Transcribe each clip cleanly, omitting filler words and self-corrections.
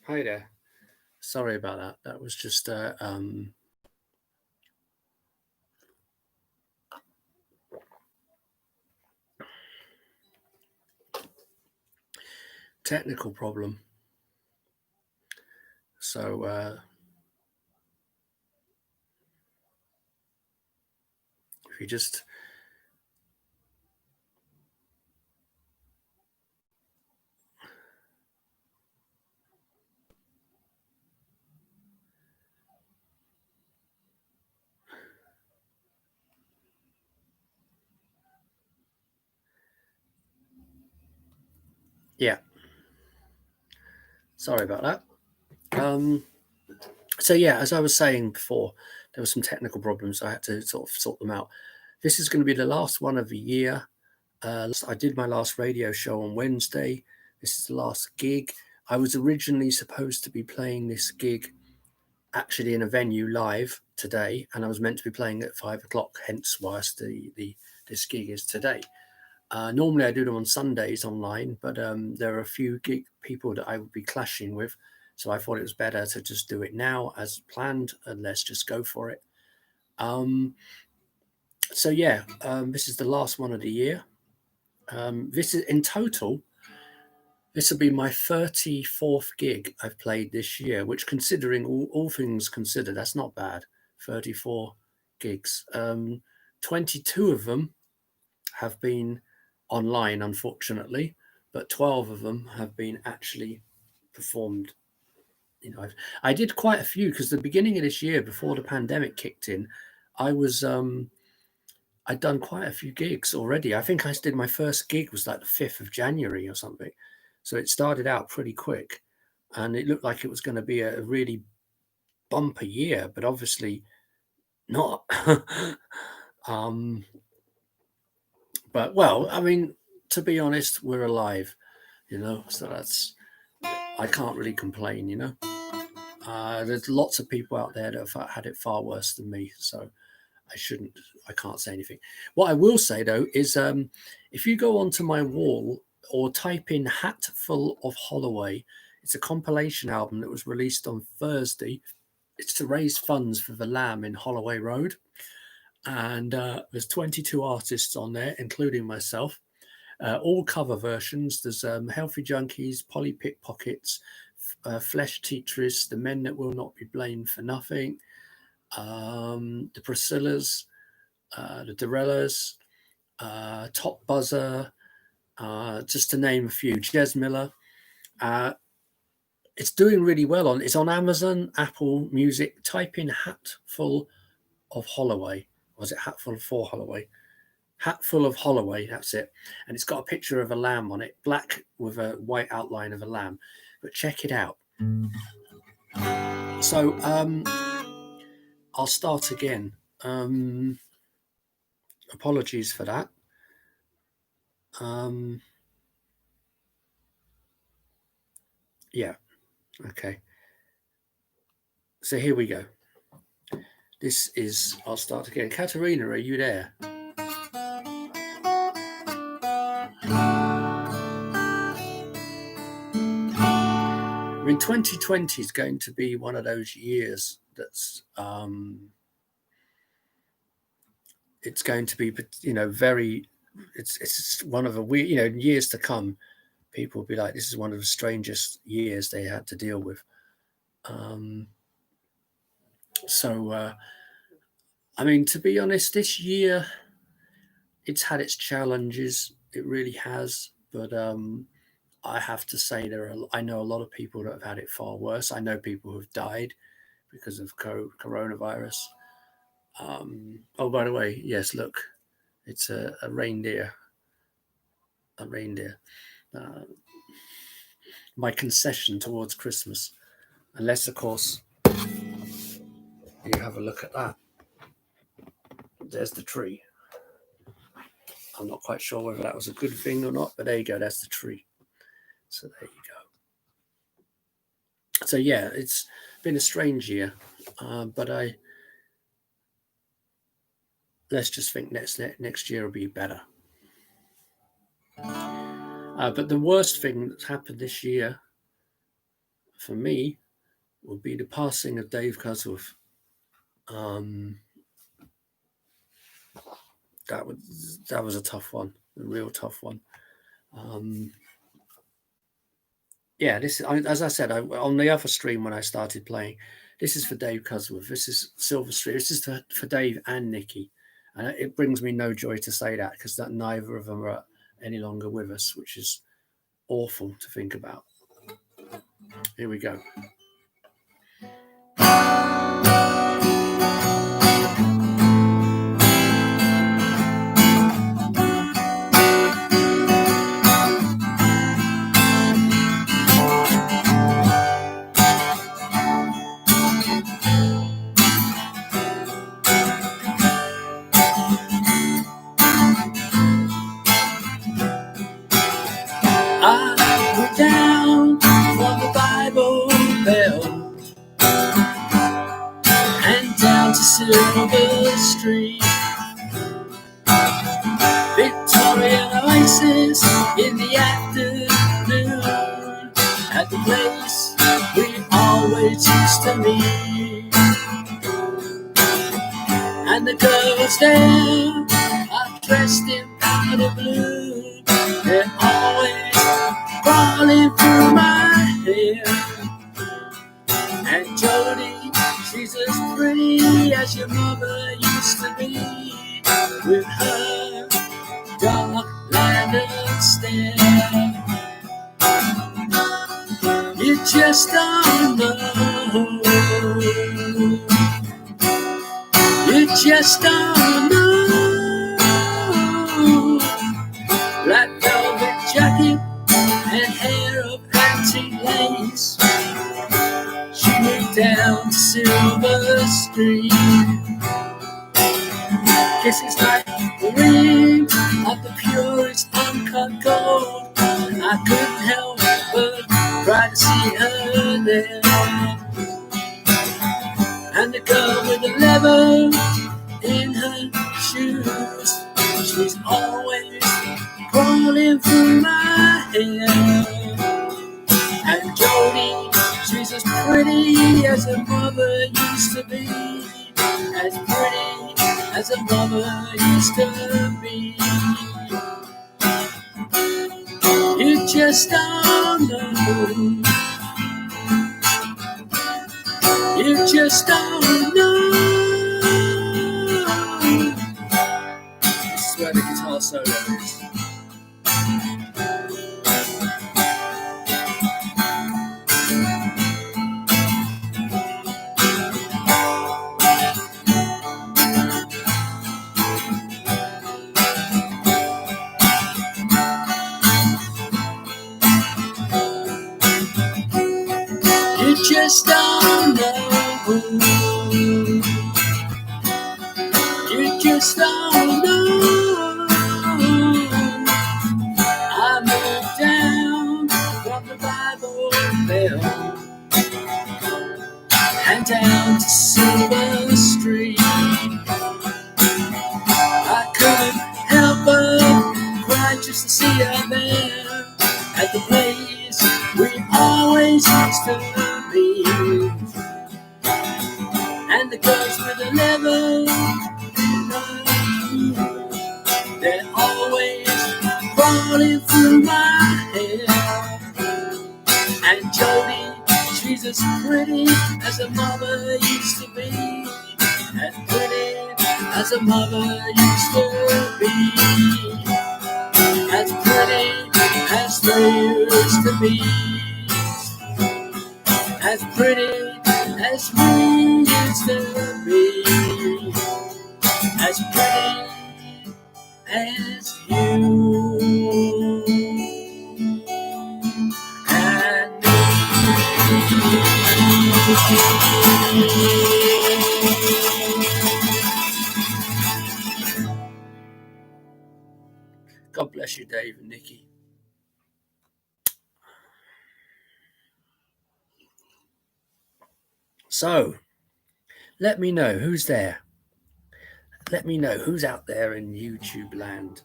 Hi there. Sorry about that. That was just technical problem. So if you just yeah. Sorry about that. So yeah, as I was saying before, there were some technical problems. I had to sort of sort them out. This is going to be the last one of the year. I did my last radio show on Wednesday. This is the last gig. I was originally supposed to be playing this gig actually in a venue live today, and I was meant to be playing at 5 o'clock. Hence, whilst this gig is today. Normally, I do them on Sundays online, but there are a few gig people that I would be clashing with, so I thought it was better to just do it now as planned, and let's just go for it. So yeah, this is the last one of the year. This is in total. This will be my 34th gig I've played this year, which, considering all things considered, that's not bad. 34 gigs. 22 of them have been online, unfortunately, but 12 of them have been actually performed. I did quite a few because the beginning of this year, before the pandemic kicked in, I was I'd done quite a few gigs already. I think I did my first gig was like the 5th of January or something. So it started out pretty quick, and it looked like it was going to be a really bumper year, but obviously not. But well, I mean, to be honest, we're alive, so I can't really complain. There's lots of people out there that have had it far worse than me, so I can't say anything. What I will say though is, if you go onto my wall or type in Hatful of Holloway, it's a compilation album that was released on Thursday. It's to raise funds for the Lamb in Holloway Road, and there's 22 artists on there, including myself. All cover versions. There's Healthy Junkies, Polly Pickpockets, Flesh Teachers, The Men That Will Not Be Blamed for Nothing, the Priscillas, the Dorellas, Top Buzzer, just to name a few. Jez Miller. It's doing really well it's on Amazon, Apple Music. Type in Hatful of Holloway. Was it Hatful for Holloway? Hatful of Holloway, that's it. And it's got a picture of a lamb on it, black with a white outline of a lamb. But check it out. So I'll start again. Apologies for that. Yeah, okay. So here we go. I'll start again. Katerina, are you there? I mean, 2020 is going to be one of those years that's it's going to be, very, it's one of the weird, years to come. People will be like, this is one of the strangest years they had to deal with. I mean, to be honest, this year, it's had its challenges. It really has. But I have to say, I know a lot of people that have had it far worse. I know people who have died because of coronavirus. Oh, by the way, yes, look, it's a reindeer. A reindeer. My concession towards Christmas. Unless, of course, you have a look at that. There's the tree. I'm not quite sure whether that was a good thing or not, but there you go. That's the tree. So there you go. So yeah, it's been a strange year, but let's just think next year will be better. But the worst thing that's happened this year for me would be the passing of Dave Cusworth. That was a tough one, a real tough one. Yeah, as I said, on the other stream when I started playing, this is for Dave Cusworth. This is Silver Street. This is for Dave and Nikki. And it brings me no joy to say that, because that neither of them are any longer with us, which is awful to think about. Here we go. I went down from the Bible Belt and down to Silver Street, Victorian oasis in the afternoon, at the place we always used to meet. And the girls there are dressed in powder blue, they're always crawling through my hair. And Jody, she's as pretty as your mother used to be, with her dark lantern stare. You just don't know, you just don't know. Black velvet jacket and hair of antique lace, she moved down to Silver Street. Kisses like the ring of the purest uncut gold, I couldn't help but cry to see her there. And the girl with the leather in her shoes, she's always crawling through my hair. And Jody, she's as pretty as her mother used to be, as pretty as her mother used to be. You just don't know, you just don't know. This is where the guitar solo is. You just don't know, you just don't know. I moved down from the Bible Belt and down to Silver Street. I couldn't help but cry just to see her there, at the place we always used to be. And the girls with the leather, they're always crawling through my hair. And Jody, she's as pretty as her mother used to be, as pretty as her mother used to be, as pretty as they used to be, as pretty as we used to be, as pretty as you and me. God bless you, Dave and Nikki. So, let me know who's there. Let me know who's out there in YouTube land.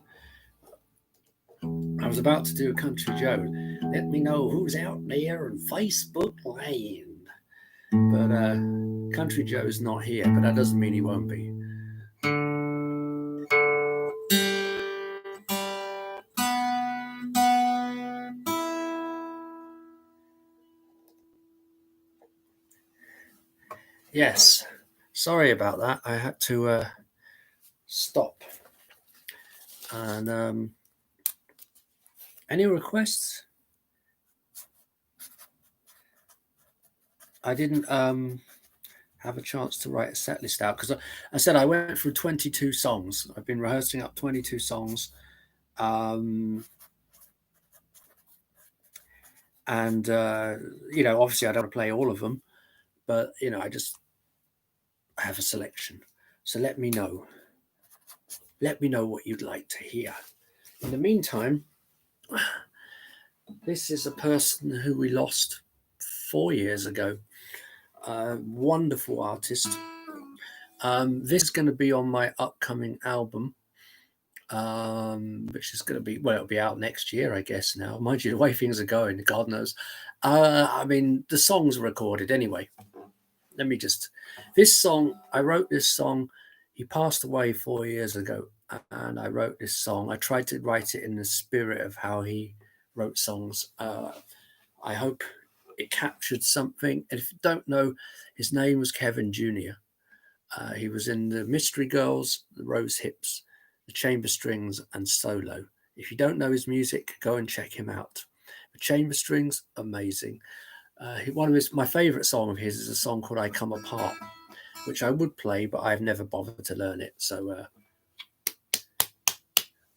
I was about to do a Country Joe. let me know who's out there on Facebook land. But Country Joe's not here, but that doesn't mean he won't be. Yes, sorry about that. I had to stop. And any requests? I didn't have a chance to write a set list out because I said I went through 22 songs. I've been rehearsing up 22 songs. And obviously I don't want to play all of them, but I have a selection. So let me know what you'd like to hear. In the meantime, this is a person who we lost 4 years ago. Wonderful artist. This is going to be on my upcoming album, which is going to be, it'll be out next year, I guess now. Mind you, the way things are going, God knows. The songs are recorded anyway. This song, I wrote this song. He passed away 4 years ago, and I wrote this song. I tried to write it in the spirit of how he wrote songs. I hope it captured something. And if you don't know, his name was Kevin Jr. He was in the Mystery Girls, the Rose Hips, the Chamber Strings, and Solo. If you don't know his music, go and check him out. The Chamber Strings, amazing. My favorite song of his is a song called I Come Apart, which I would play, but I've never bothered to learn it. So,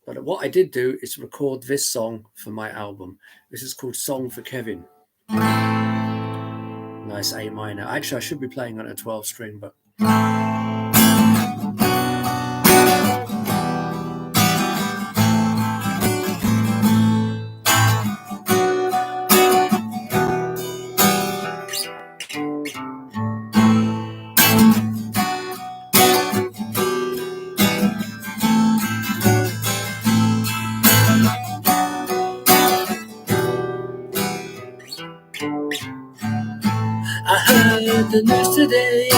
but what I did do is record this song for my album. This is called Song for Kevin. Nice A minor. Actually, I should be playing on a 12 string, but I heard the news today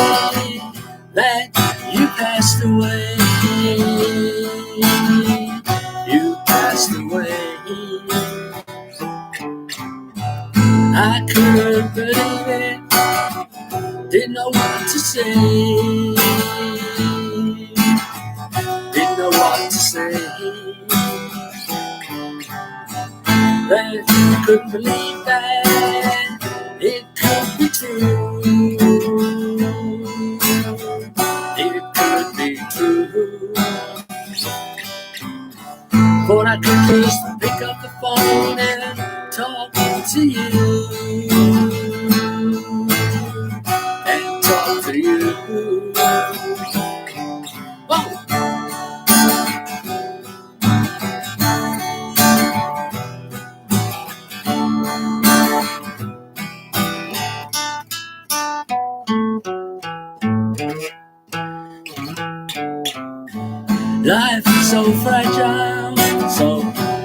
that you passed away. You passed away. I couldn't believe it. Didn't know what to say. Didn't know what to say. But couldn't believe that it could be true. It could be true. But I could just pick up the phone and talk to you. And talk to you. Whoa. Life is so fragile, so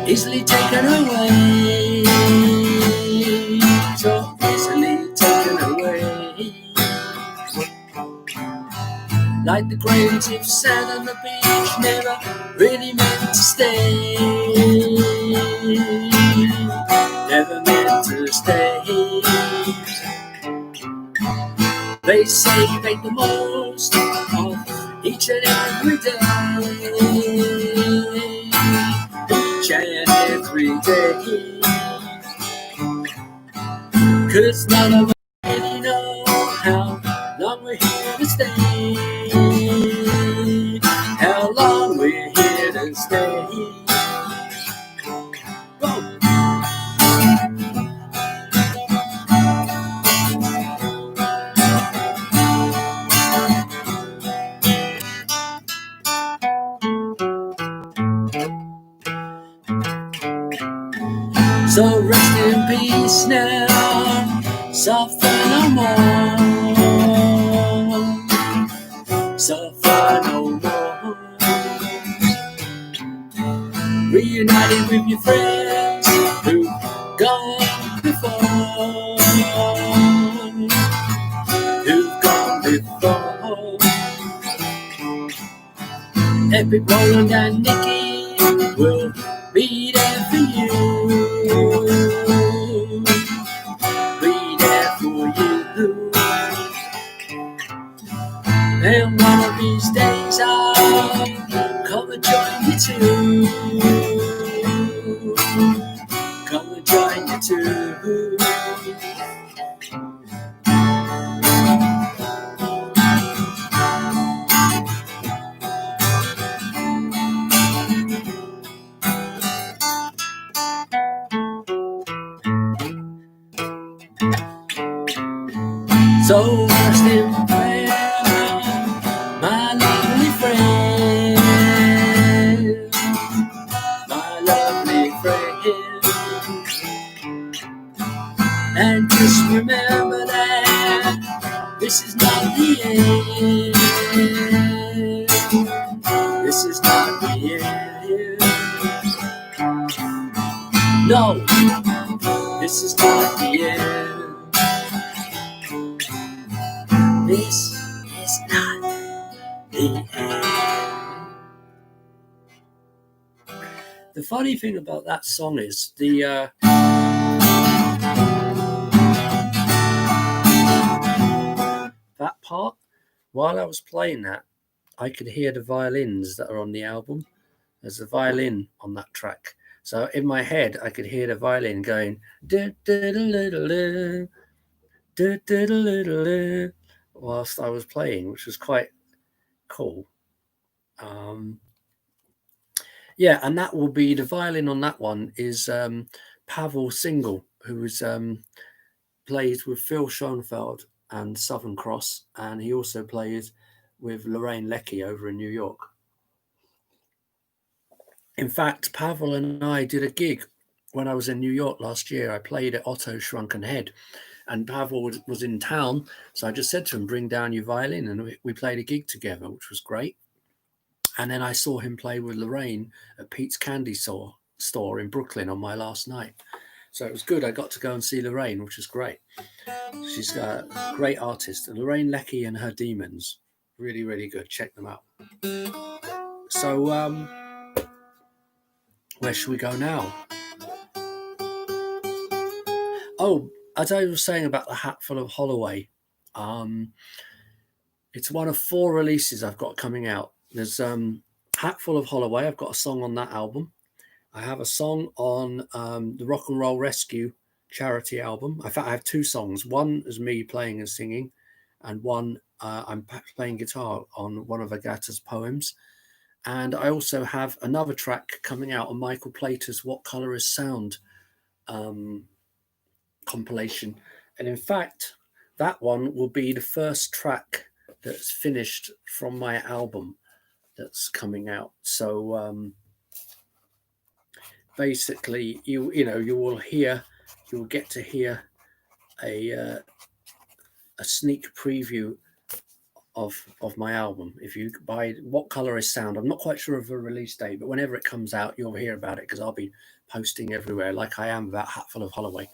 easily taken away. So easily taken away. Like the grains of sand on the beach, never really meant to stay. Never meant to stay. They say make the most of each and every day. Each and every day. 'Cause none of us really know how long we're here to stay. How long we're here to stay. Whoa. So rest in peace now, suffer no more, suffer no more. Reunited with your friends who've gone Epic Roland and Nikki will be there for you. Be there for you. And one of these days I'll come and join you too. Come and join you too. So rest in prayer, my lovely friend, my lovely friend. And just remember that this is not the end. This is not the end. No, this is not the end. This is not the end. The funny thing about that song is that part, while I was playing that, I could hear the violins that are on the album. There's a violin on that track. So in my head, I could hear the violin going, whilst I was playing, which was quite cool. Yeah, and that will be, the violin on that one is Pavel Single, who is plays with Phil Schoenfeld and Southern Cross, and he also plays with Lorraine Leckie over in New York. In fact, Pavel and I did a gig when I was in New York last year. I played at Otto's Shrunken Head, and Pavel was in town, so I just said to him, bring down your violin, and we played a gig together, which was great. And then I saw him play with Lorraine at Pete's Candy Store in Brooklyn on my last night. So it was good. I got to go and see Lorraine, which was great. She's a great artist. Lorraine Leckie and her Demons. Really, really good. Check them out. So where should we go now? Oh, as I was saying about the Hatful of Holloway, it's one of 4 releases I've got coming out. There's Hatful of Holloway. I've got a song on that album. I have a song on the Rock and Roll Rescue charity album. In fact, I have 2 songs. One is me playing and singing, and one I'm playing guitar on one of Agatha's poems. And I also have another track coming out on Michael Plater's What Colour Is Sound compilation. And in fact, that one will be the first track that's finished from my album that's coming out. So basically, you will get to hear a sneak preview of my album. If you buy What Colour Is Sound, I'm not quite sure of a release date, but whenever it comes out, you'll hear about it, because I'll be posting everywhere like I am about Hatful of Holloway.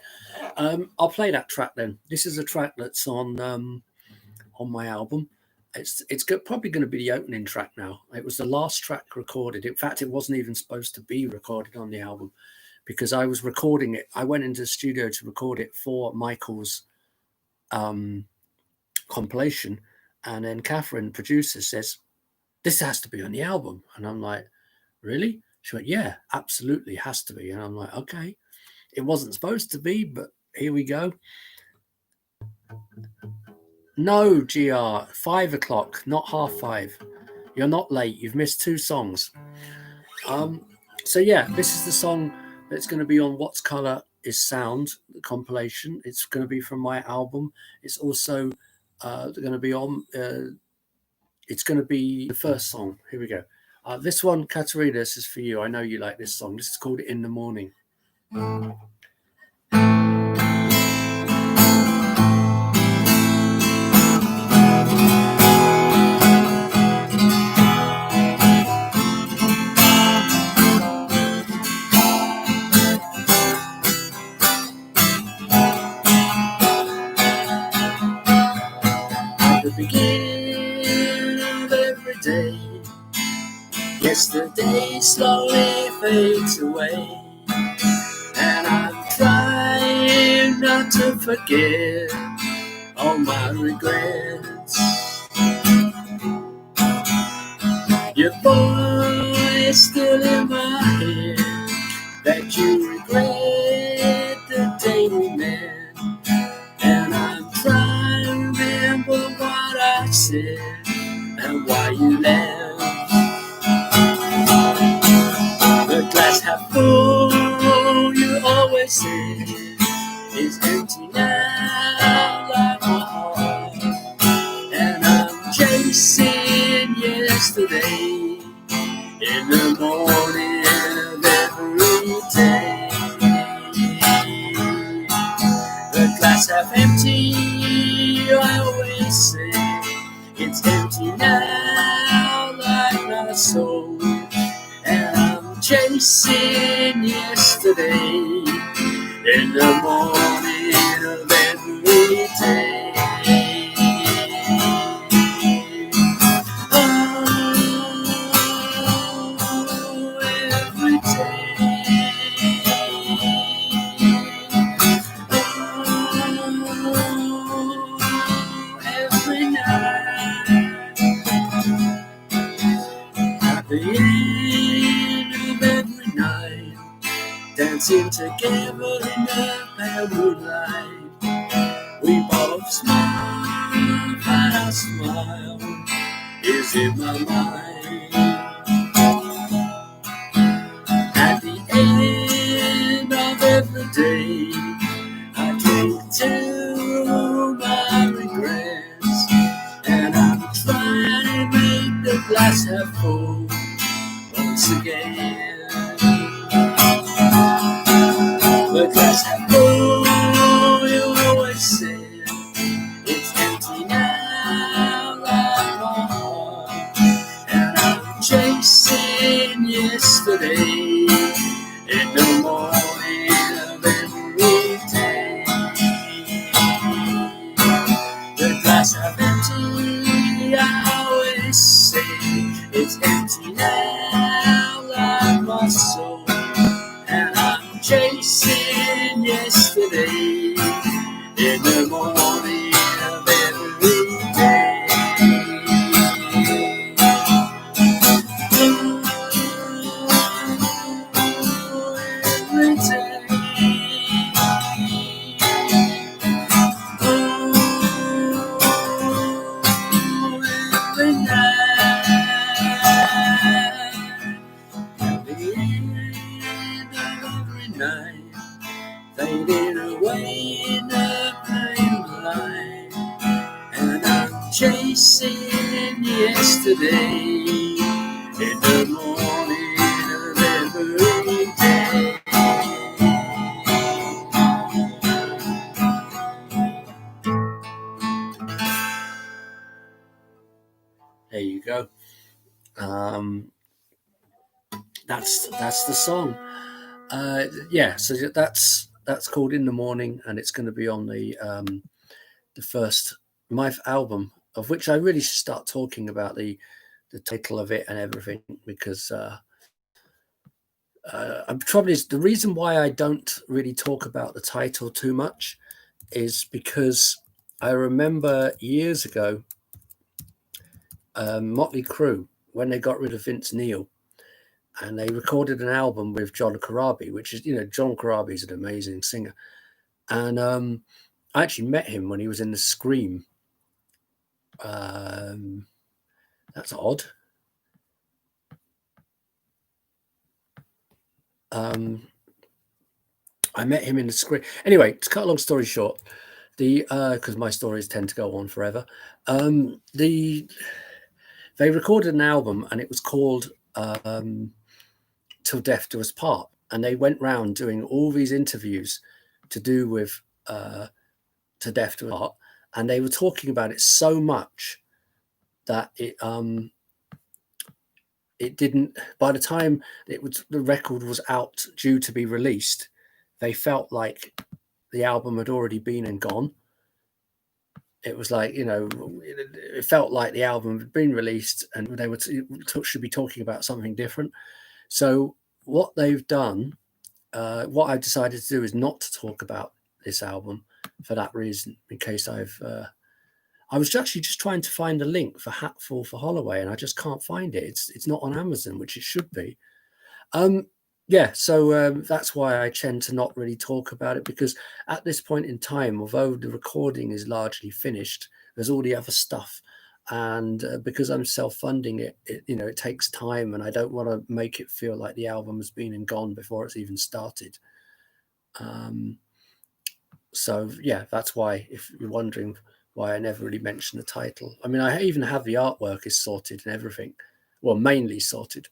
I'll play that track then. This is a track that's on my album. It's probably going to be the opening track now. It was the last track recorded. In fact, it wasn't even supposed to be recorded on the album, because I was recording it. I went into the studio to record it for Michael's compilation, and then Catherine, producer, says, this has to be on the album. And I'm like, really? She went, yeah, absolutely has to be. And I'm like, okay. It wasn't supposed to be, but here we go. No, GR, 5 o'clock, not 5:30. You're not late. You've missed 2 songs. So yeah, this is the song that's going to be on What Colour Is Sound, the compilation. It's going to be from my album. It's also going to be on, it's going to be the first song. Here we go. This one, Katerina, this is for you. I know you like this song. This is called In the Morning. At the beginning of every day, Yesterday slowly fades away, and I'm trying not to forget all my regrets. Your voice still in my head, that you regret the day we met, and I'm trying to remember what I said and why you left. The glass half full, you always say, is empty now like my heart, and I'm chasing yesterday in the morning of every day. The glass half empty, I always say, it's empty now like my soul, and I'm chasing yesterday in the morning of every day. Oh, every day. Oh, every night. At the end of every night, dancing together in the pale moonlight, we both smile, but our smile is in my mind. At the end of every day, I drink to my regrets, and I'm trying to make the glass half full once again. The glass half full, you always said, it's empty now like my heart, and I'm chasing yesterday in the morning of every day. The glass half empty, I always say, it's empty now like my soul, and I'm chasing yesterday in the morning of every day. Oh, every day. Oh, every night. At the end of every night, fading away in the pale light, and I'm chasing yesterday in the morning of every day. There you go. That's the song. Yeah, so that's called In the Morning, and it's going to be on the first my album, of which I really should start talking about the title of it and everything, because probably the reason why I don't really talk about the title too much is because I remember years ago, Motley Crue, when they got rid of Vince Neil, and they recorded an album with John Corabi, which is, John Corabi is an amazing singer. And I actually met him when he was in the Scream. That's odd. I met him in the Scream. Anyway, to cut a long story short, because my stories tend to go on forever, they recorded an album, and it was called Till Death Do Us Part, and they went round doing all these interviews to do with To Death Do Us Part, and they were talking about it so much that it didn't, by the time the record was out due to be released, they felt like the album had already been and gone. it was like, you know, it felt like the album had been released and they should be talking about something different. So what they've done, what I've decided to do is not to talk about this album for that reason, in case I was actually just trying to find a link for Hatful for Holloway, and I just can't find it. It's not on Amazon, which it should be. Yeah, so that's why I tend to not really talk about it, because at this point in time, although the recording is largely finished, there's all the other stuff. And because I'm self-funding it, you know, it takes time, and I don't want to make it feel like the album has been and gone before it's even started. So yeah, that's why, if you're wondering why I never really mention the title. I mean, I even have the artwork is sorted and everything. Well, mainly sorted.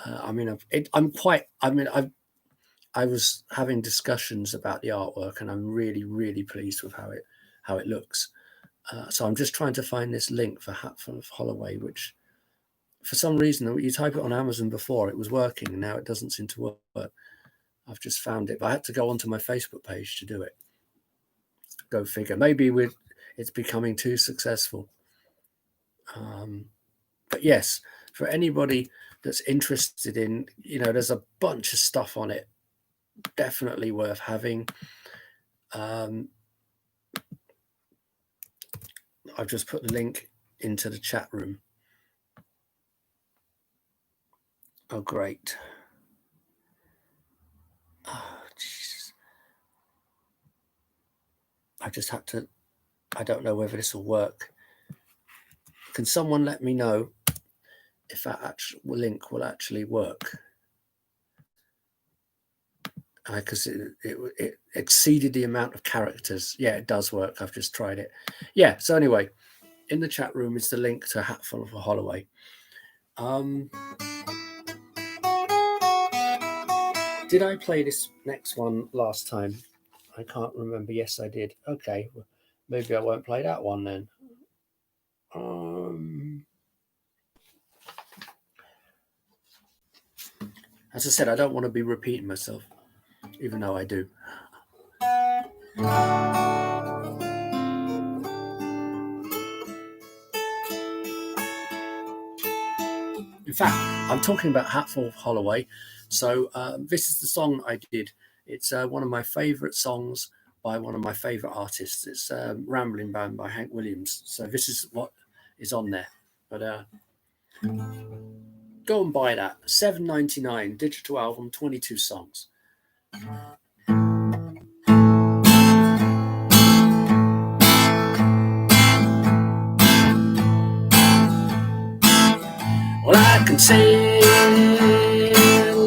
I was having discussions about the artwork, and I'm really, really pleased with how it looks. So I'm just trying to find this link for Hatful of Holloway, which for some reason, you type it on Amazon before, it was working, and now it doesn't seem to work. I've just found it, but I had to go onto my Facebook page to do it. Go figure. Maybe it's becoming too successful. But yes, for anybody that's interested in, you know, there's a bunch of stuff on it, definitely worth having. I've just put the link into the chat room. Oh, great. Oh, Jesus. I just had to, I don't know whether this will work. Can someone let me know if that actual link will actually work? Because it exceeded the amount of characters. Yeah, it does work. I've just tried it. Yeah, so anyway, in the chat room is the link to Hatful of Holloway. Did I play this next one last time? I can't remember. Yes, I did. Okay, well, maybe I won't play that one then. As I said, I don't want to be repeating myself, even though I do. In fact, I'm talking about Hatful of Holloway. So this is the song I did. It's one of my favourite songs by one of my favourite artists. It's Ramblin Man by Hank Williams. So this is what is on there. But go and buy that. $7.99 digital album, 22 songs. Well, I can sail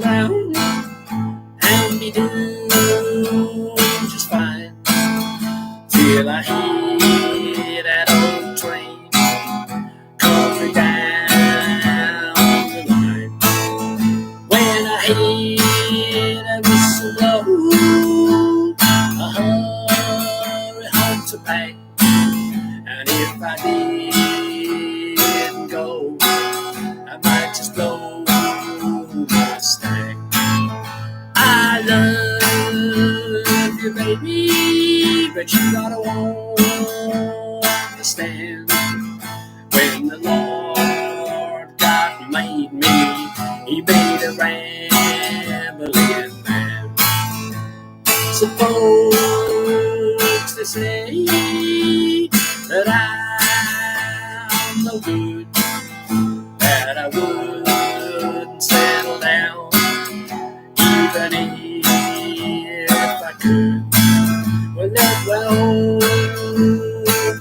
down and be doing just fine till I hear that old train coming down the line. When I hear that whistle blow, I hurry home to pack. And if I didn't go, I might just blow my stack. I love you, baby, but you gotta understand. When the Lord God made me, He made a rambling man. So folks, they say that I'm no good, that I wouldn't settle down, even if I could. Well, that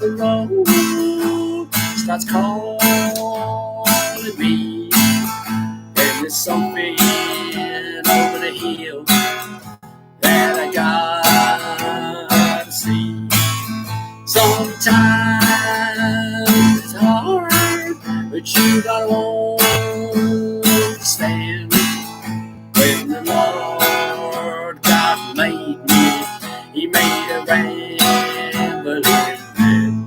the road starts calling me, and there's something over the hill that I gotta see. Sometimes it's hard, but you gotta understand. When the Lord God made me, He made a rambling man.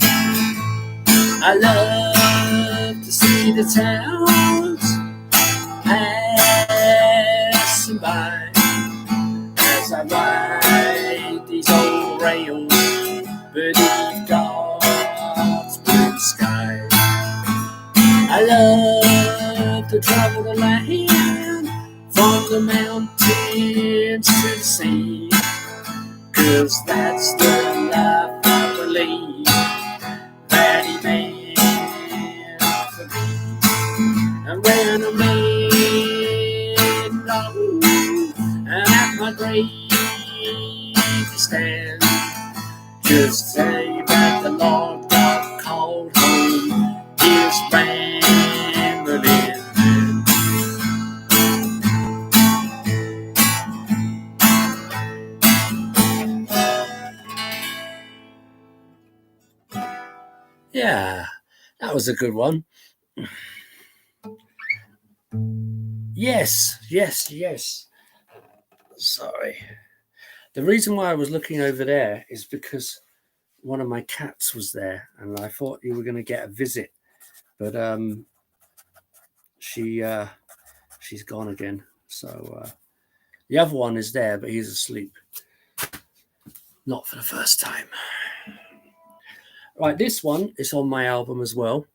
I love to see the towns passing by as I ride these old rails beneath God's to travel the land, from the mountains to the sea, 'cause that's the life I believe that he made for me. And when I'm laid low and at my grave to stand, just say that the Lord God called home his Ramblin Man. Yeah, that was a good one. Yes. Sorry. The reason why I was looking over there is because one of my cats was there, and I thought you were going to get a visit, but she's gone again. So the other one is there, but he's asleep. Not for the first time. Right, this one is on my album as well.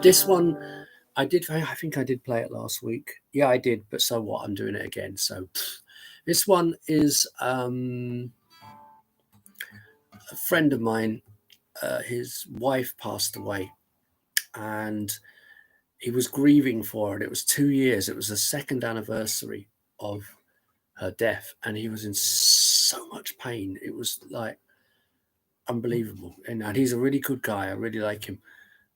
This one I think I did play it last week. Yeah, I did, but so what? I'm doing it again. So this one is a friend of mine. His wife passed away, and he was grieving for it. It was 2 years. It was the second anniversary of her death, and he was in so much pain. It was like unbelievable. And he's a really good guy. I really like him.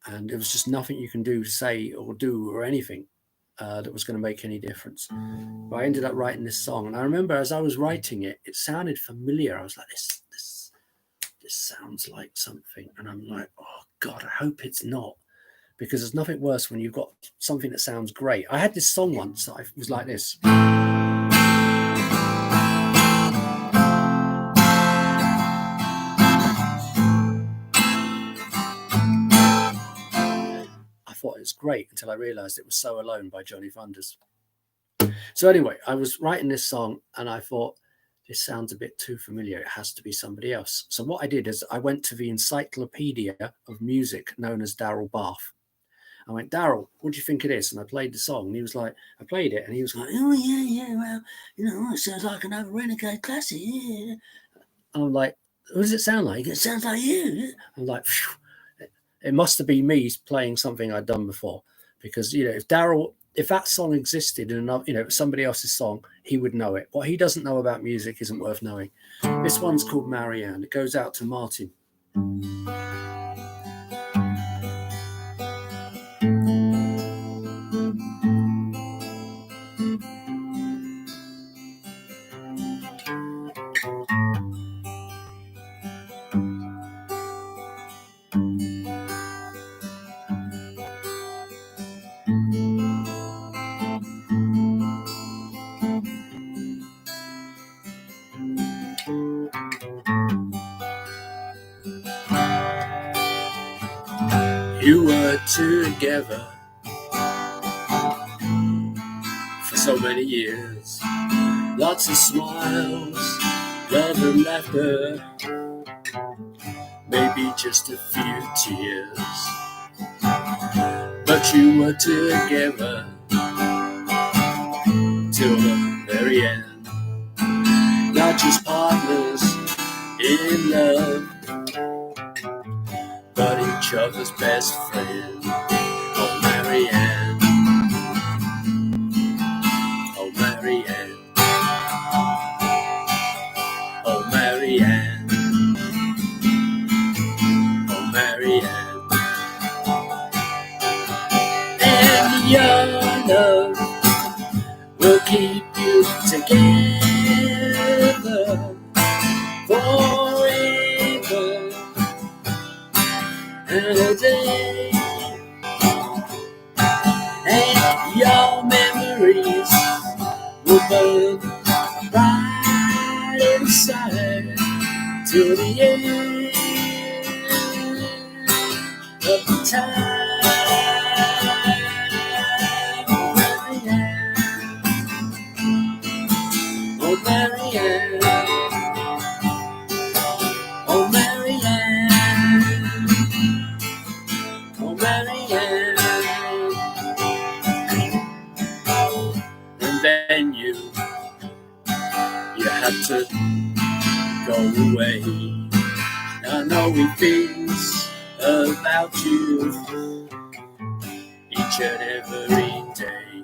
And there was just nothing you can do, say, or do, or anything that was going to make any difference. But I ended up writing this song, and I remember as I was writing it, it sounded familiar. I was like, this sounds like something, and I'm like, oh God, I hope it's not, because there's nothing worse when you've got something that sounds great. I had this song once that was like this. I thought it was great until I realized it was So Alone by Johnny Thunders. So anyway, I was writing this song and I thought, this sounds a bit too familiar. It has to be somebody else. So what I did is I went to the Encyclopedia of Music known as Daryl Bath. I went, Daryl, what do you think it is? And I played the song, and he was like, I played it, and he was like, oh yeah, well, it sounds like another Renegade classic. Yeah. And I'm like, what does it sound like? It sounds like you. I'm like, phew. It must have been me playing something I'd done before, because if that song existed in another, somebody else's song, he would know it. What he doesn't know about music isn't worth knowing. This one's called Marianne. It goes out to Martin. You were together for so many years, lots of smiles, love and laughter, maybe just a few tears. But you were together till the very end, not just partners in love, but each other's best friend. Oh, Marianne. Oh, Marianne. Oh, Marianne. Oh, Marianne. And your love will keep you together forever and a day, and your memories will burn right inside till the end of the time. Oh, Marianne. Oh, Marianne. Oh, Marianne. Oh, Marianne. You had to go away. I know he thinks about you each and every day,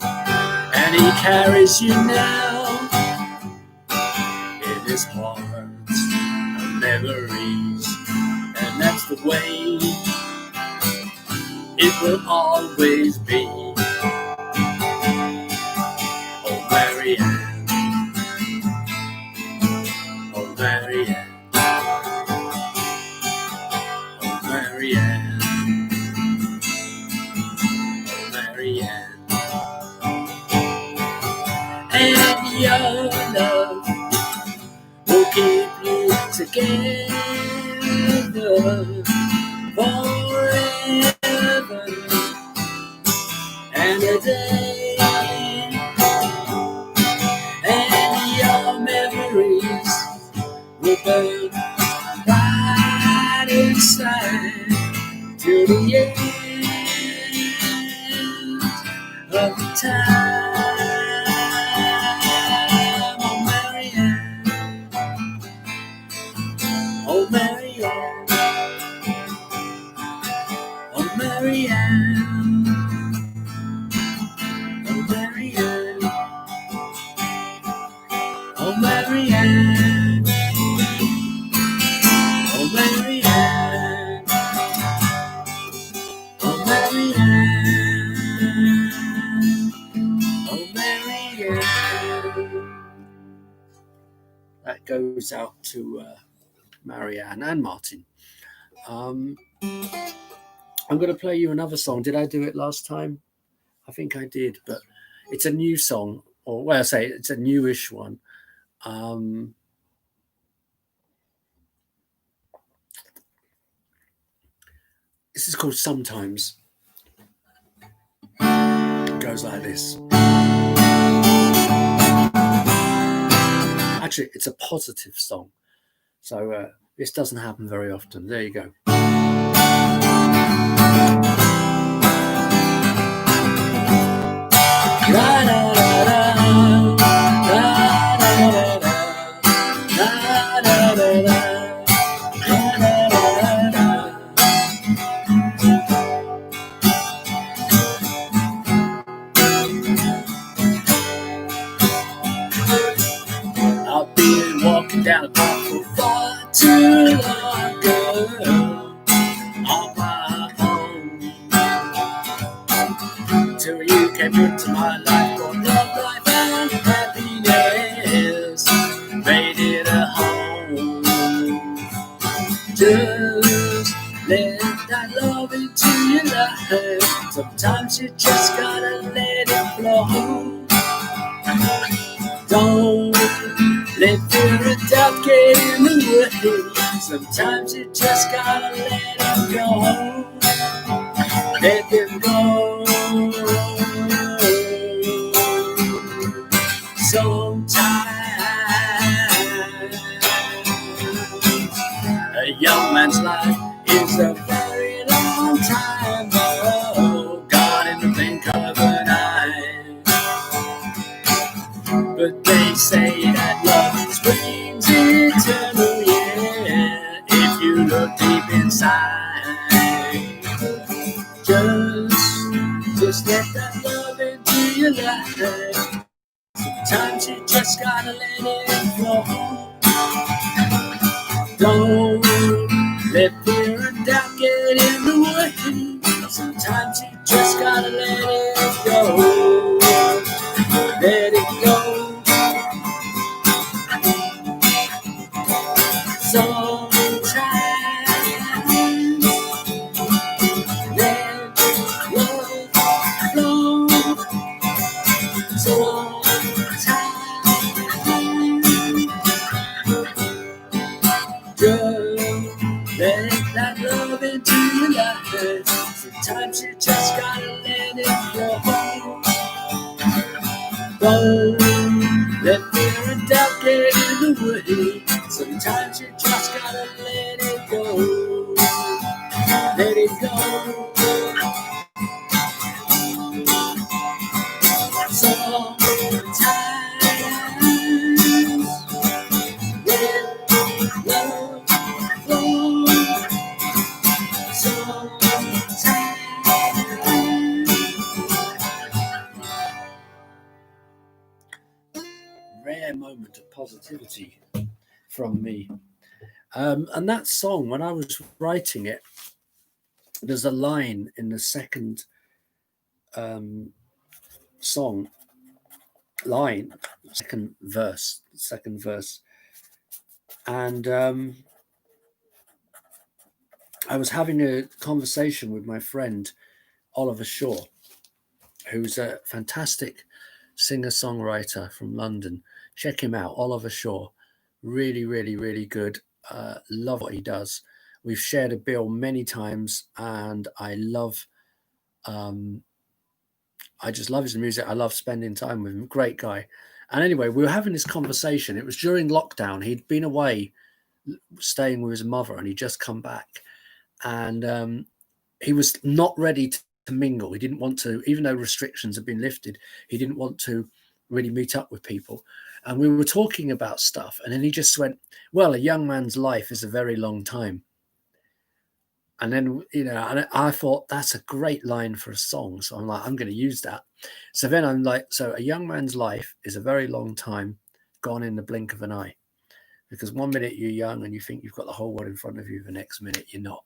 and he carries you now in his heart and memories, and that's the way it will always be. Oh, Marianne, oh, Marianne, oh, Marianne, oh, Marianne. And your love will keep you together forever and a day, and your memories will burn right inside till the end of the time. Oh, Marianne, oh, Marianne, oh, Marianne, oh, Marianne, oh, Marianne, oh, Marianne, oh, Marianne, oh, Marianne. That goes out to Marianne and Martin. I'm going to play you another song. Did I do it last time? I think I did, but it's a new song, or well, I say it's a newish one. This is called Sometimes. It goes like this. Actually, it's a positive song, so this doesn't happen very often. There you go. I've been walking down a path for far too long, girl, on my own, till you came into my life, brought love, life, and happiness, made it a home. Just let that love into your life. Sometimes you just gotta let it flow. Don't let fear and doubt get in the way. Sometimes you just gotta let it go. Let them go. Sometimes a young man's life is a very long time, oh, gone in the blink of an eye. But they say that love springs eternal, yeah, if you look deep inside. Just let that love into your life. Sometimes you just gotta let it flow. Don't let fear and doubt get in the way. Sometimes you just gotta let it go. Let it go. Sometimes let love flow. Sometimes just let that love into your life. Sometimes you just gotta let it go. Don't let fear and doubt get in the way. Sometimes you just gotta let it go. Let it go. Sometimes rare moment of positivity from me. And that song, when I was writing it, there's a line in the second second verse. And I was having a conversation with my friend, Oliver Shaw, who's a fantastic singer-songwriter from London. Check him out, Oliver Shaw. Really, really, really good. Love what he does. We've shared a bill many times, and I just love his music. I love spending time with him. Great guy. And anyway, we were having this conversation. It was during lockdown. He'd been away staying with his mother, and he'd just come back. And he was not ready to mingle. He didn't want to, even though restrictions had been lifted, he didn't want to really meet up with people. And we were talking about stuff. And then he just went, well, a young man's life is a very long time. And then, and I thought that's a great line for a song. So I'm like, I'm going to use that. So then I'm like, so a young man's life is a very long time, gone in the blink of an eye. Because 1 minute you're young and you think you've got the whole world in front of you. The next minute you're not.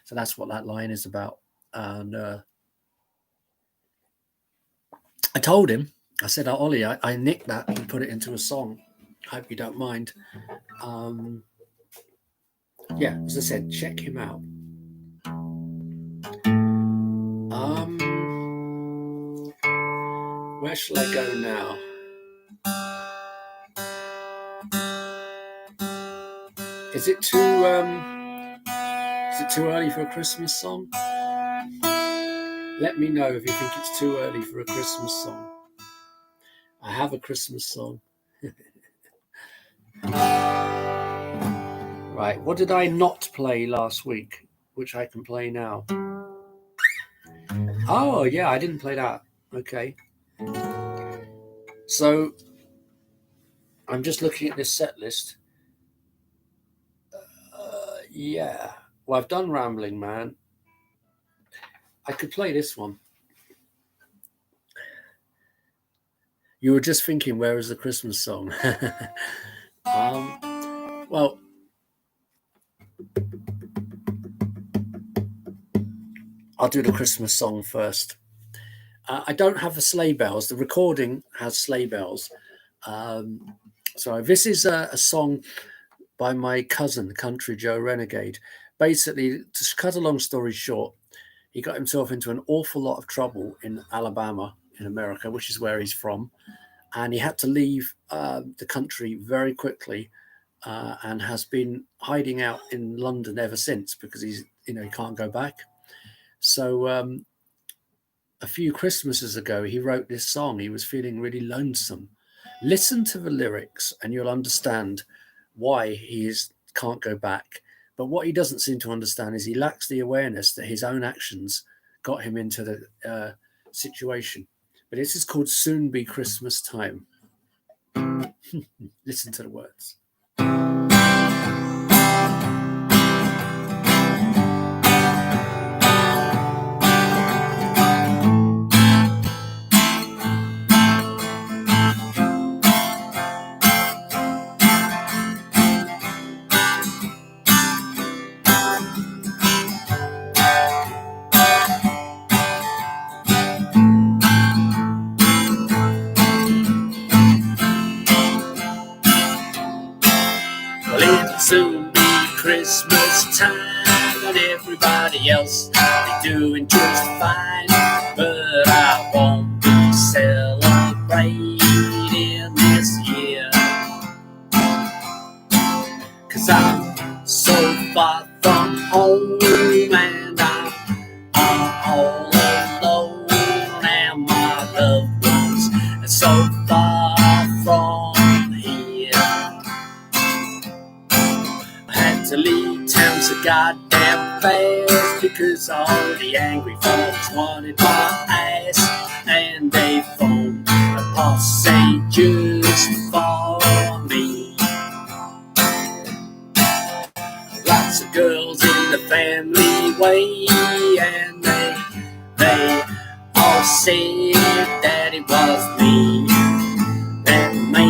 So that's what that line is about. And I told him, I said, Ollie, I nicked that and put it into a song. I hope you don't mind. Yeah, as I said, check him out. Where shall I go now? Is it too early for a Christmas song? Let me know if you think it's too early for a Christmas song. I have a Christmas song. Right, what did I not play last week, which I can play now? Oh, yeah, I didn't play that. Okay. So, I'm just looking at this set list. Yeah. Well, I've done Ramblin Man. I could play this one. You were just thinking, where is the Christmas song? Well, I'll do the Christmas song first. I don't have the sleigh bells. The recording has sleigh bells. So this is a song by my cousin, Country Joe Renegade. Basically, to cut a long story short, he got himself into an awful lot of trouble in Alabama, in America, which is where he's from. And he had to leave the country very quickly and has been hiding out in London ever since because he can't go back. So a few Christmases ago, he wrote this song. He was feeling really lonesome. Listen to the lyrics and you'll understand why he can't go back. But what he doesn't seem to understand is he lacks the awareness that his own actions got him into the situation. But this is called Soon Be Christmas Time. Listen to the words. Soon be Christmas time and everybody else be doing just fine, but I won't be celebrating this year, 'cause I'm so far from home and I'm all alone and my loved ones are so far from here. To leave town so goddamn fast because all the angry folks wanted my ass, and they phoned a posse just for me. Lots of girls in the family way, and they all said that it was me that made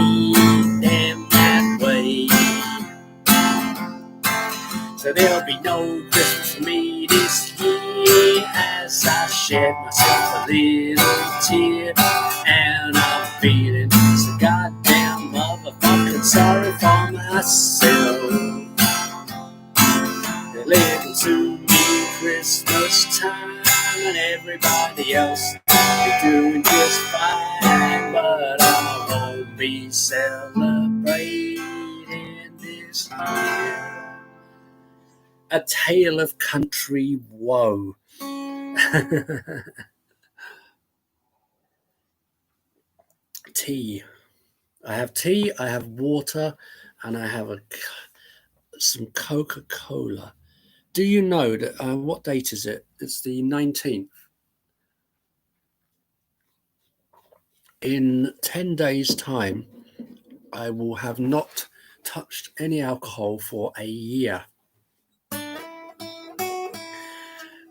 There'll be no Christmas for me this year, as I shed myself a little tear, and I'm feeling so goddamn motherfucking sorry for myself. They're living to me Christmas time, and everybody else is doing just fine, but I won't be celebrating this year. A tale of country woe. Tea. I have tea, I have water, and I have some Coca-Cola. Do you know that, what date is it? It's the 19th. In 10 days' time, I will have not touched any alcohol for a year.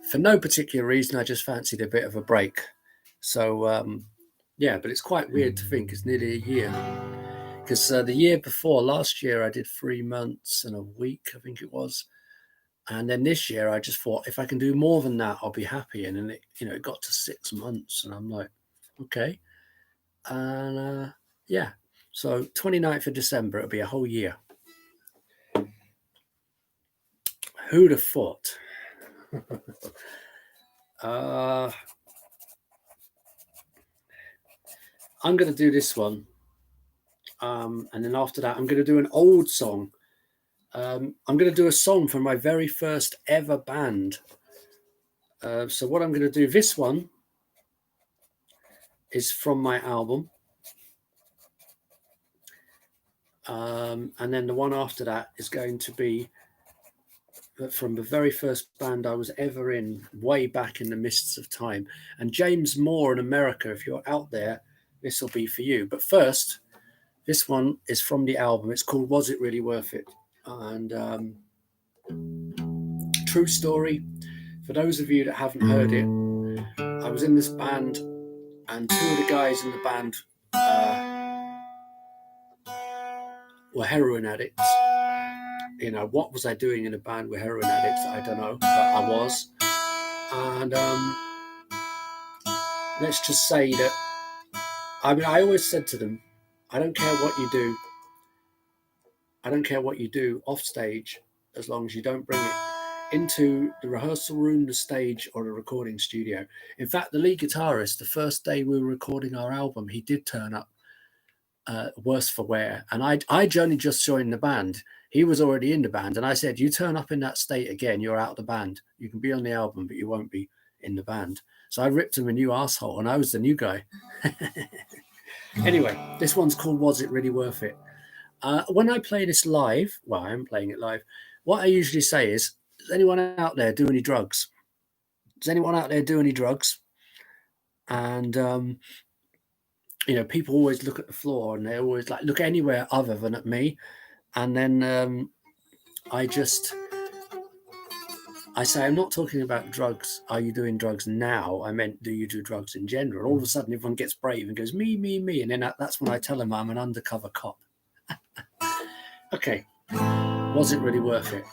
For no particular reason, I just fancied a bit of a break. So, yeah, but it's quite weird to think it's nearly a year. Because the year before, last year, I did 3 months and a week, I think it was. And then this year, I just thought, if I can do more than that, I'll be happy. And then it got to 6 months, and I'm like, okay. And yeah, so 29th of December, it'll be a whole year. Who'd have thought? I'm going to do this one. And then after that, I'm going to do an old song. I'm going to do a song from my very first ever band. So what I'm going to do, this one is from my album. And then the one after that is going to be from the very first band I was ever in, way back in the mists of time. And James Moore in America, if you're out there, this will be for you. But first, this one is from the album. It's called Was It Really Worth It? And true story, for those of you that haven't heard it, I was in this band, and two of the guys in the band were heroin addicts. What was I doing in a band with heroin addicts? I don't know, but I was. And let's just say that, I always said to them, I don't care what you do. I don't care what you do off stage, as long as you don't bring it into the rehearsal room, the stage, or the recording studio. In fact, the lead guitarist, the first day we were recording our album, he did turn up worse for wear. And I'd only just joined the band. He was already in the band. And I said, you turn up in that state again, you're out of the band. You can be on the album, but you won't be in the band. So I ripped him a new asshole, and I was the new guy. Anyway, this one's called Was It Really Worth It? When I play this live, well, I am playing it live, what I usually say is, does anyone out there do any drugs? Does anyone out there do any drugs? And, people always look at the floor, and they always look anywhere other than at me. And then I say, I'm not talking about drugs. Are you doing drugs now? I meant, do you do drugs in general? All of a sudden, everyone gets brave and goes, me, me, me. And then that's when I tell them I'm an undercover cop. Okay. Was it really worth it?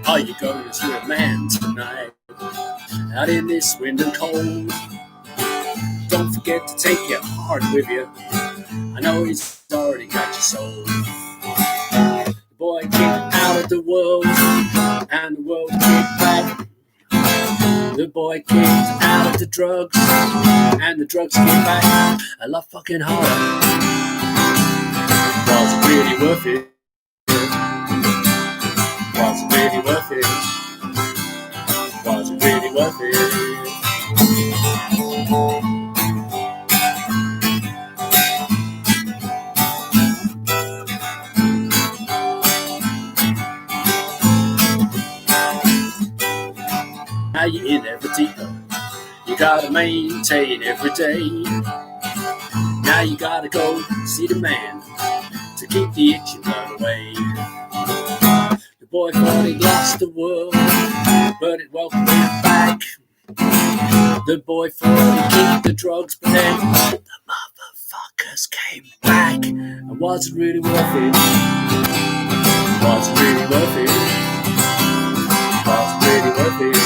Are you going to see a man tonight, out in this wind and cold? Don't forget to take your heart with you. I know he's already got you sold. The boy kicked out of the world, and the world kicked back. The boy kicked out of the drugs, and the drugs came back a lot fucking harder. Was it really worth it? Was it really worth it? Was it really worth it? Now you're in every deeper. You gotta maintain every day. Now you gotta go see the man to keep the itching blood away. The boy thought he'd lost the world, but it welcomed him back. The boy thought he'd keep the drugs, but then the motherfuckers came back. And was it really worth it? Was it really worth it? Was it really worth it?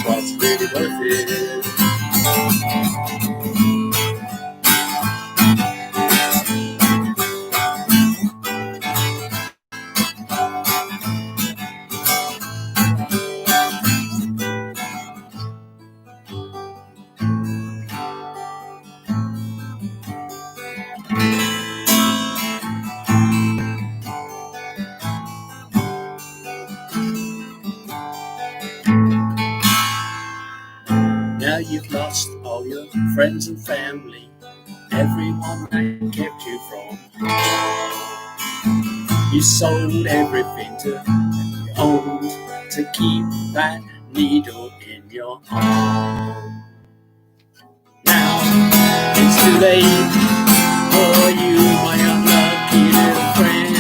Was it really worth it? Now you've lost all your friends and family, everyone that kept you from. You sold everything to you owned to keep that needle in your arm. Now it's too late for you, my unlucky little friend,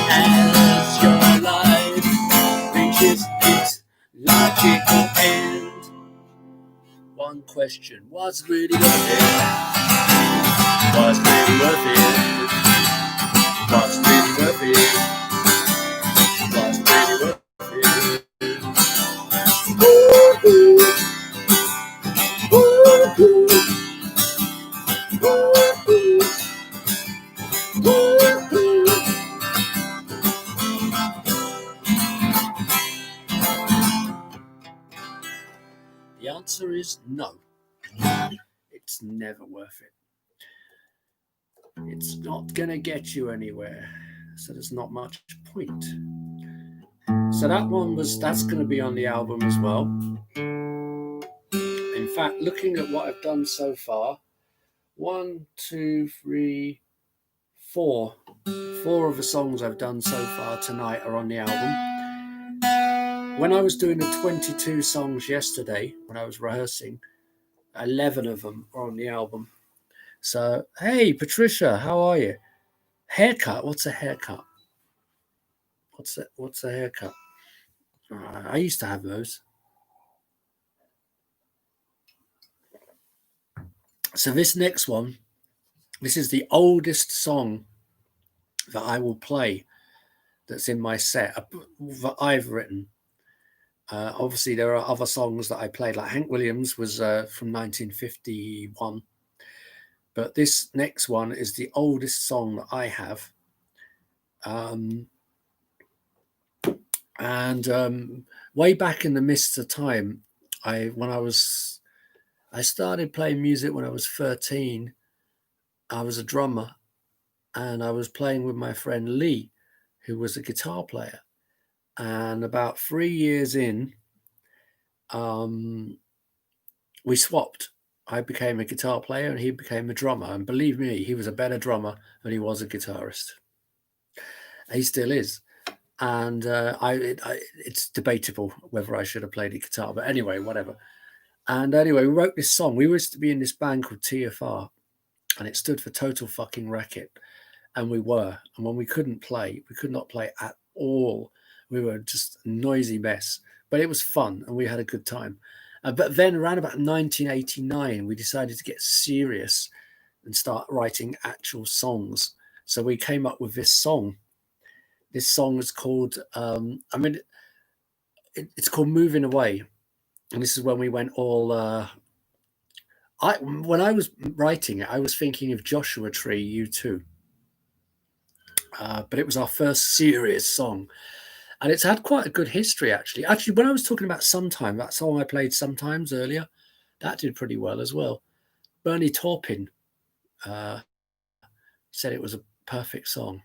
as your life reaches its logical end. One question, was it really worth it? Was it really worth it? Was it really worth it? Was it really worth it? Ooh, ooh, ooh, ooh, ooh. The answer is no. It's never worth it. It's not going to get you anywhere. So there's not much point. So that's going to be on the album as well. In fact, looking at what I've done so far, 1, 2, 3, 4 of the songs I've done so far tonight are on the album. When I was doing the 22 songs yesterday, when I was rehearsing, 11 of them are on the album. So, hey, Patricia, how are you? Haircut? What's a haircut? What's a haircut? I used to have those. So this next one, this is the oldest song that I will play that's in my set that I've written. Obviously, there are other songs that I played, like Hank Williams was from 1951. But this next one is the oldest song that I have. Way back in the mists of time, I started playing music when I was 13. I was a drummer, and I was playing with my friend Lee, who was a guitar player. And about 3 years in, we swapped. I became a guitar player and he became a drummer. And believe me, he was a better drummer than he was a guitarist. He still is. And it's debatable whether I should have played the guitar. But anyway, whatever. And anyway, we wrote this song. We used to be in this band called TFR. And it stood for Total Fucking Racket. And we were. And when we could not play at all. We were just a noisy mess. But it was fun and we had a good time. But then around about 1989, we decided to get serious and start writing actual songs. So we came up with this song. This song is called, it's called Movin Away. And this is when we went all, when I was writing it, I was thinking of Joshua Tree, U2. But it was our first serious song. And it's had quite a good history, actually. Actually, when I was talking about Sometime, that song I played Sometimes earlier, that did pretty well as well. Bernie Taupin said it was a perfect song.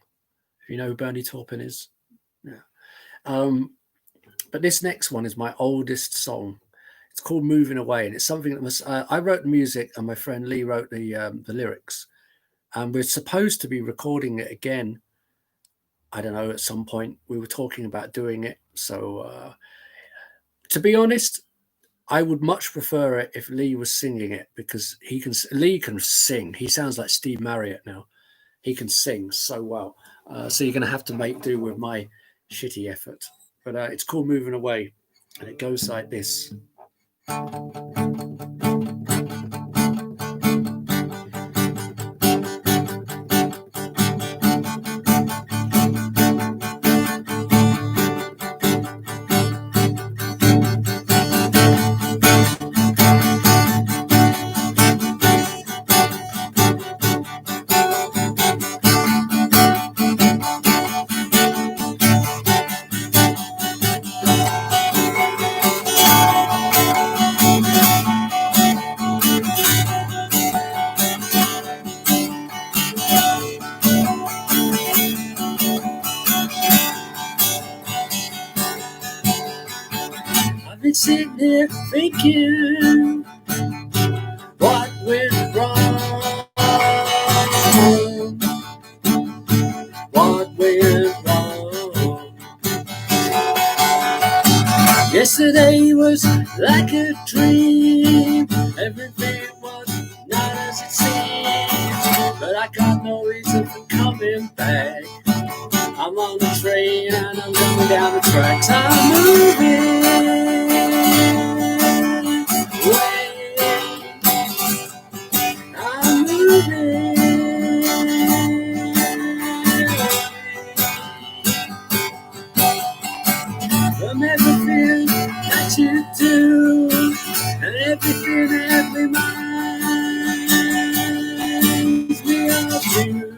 If you know who Bernie Taupin is. Yeah. But this next one is my oldest song. It's called Moving Away, and it's something that was, I wrote the music and my friend Lee wrote the lyrics. And we're supposed to be recording it again. I don't know, at some point we were talking about doing it. So to be honest, I would much prefer it if Lee was singing it, because Lee can sing. He sounds like Steve Marriott now. He can sing so well. So you're going to have to make do with my shitty effort. But it's called Moving Away, and it goes like this. Sitting there thinking what went wrong, what went wrong. Yesterday was like a dream, everything was not as it seemed, but I got no reason for coming back. I'm on the train and I'm going down the tracks. I'm moving away. I'm moving from everything that you do and everything that reminds me of you.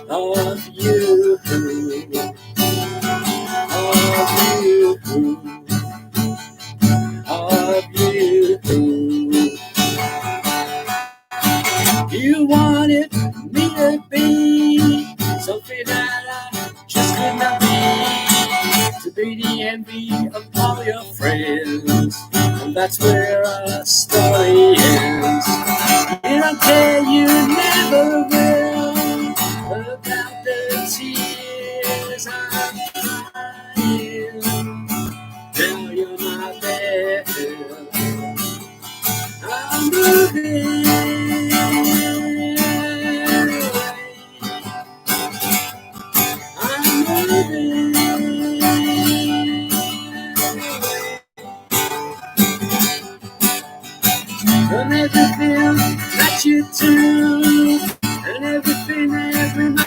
Of you, of you. You wanted me to be something that I just could not be, to be the envy of all your friends, and that's where our story ends. You don't care, you never will, about the tears I'm crying. Now you're not there. I'm moving away. I'm moving away from everything that you do and everything that reminds.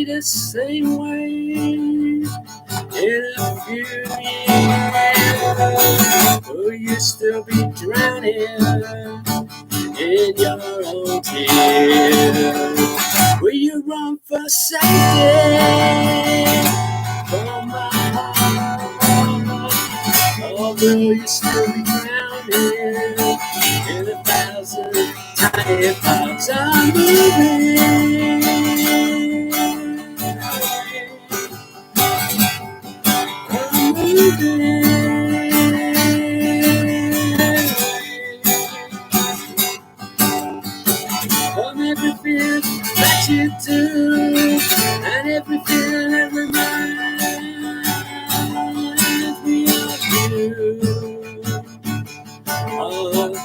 The same way in a few years. Will you still be drowning in your own tears? Will you run for safety from my heart? Or will you still be drowning in 1,000 tiny parts? I'm moving. From everything that you do and everything that reminds me of you, of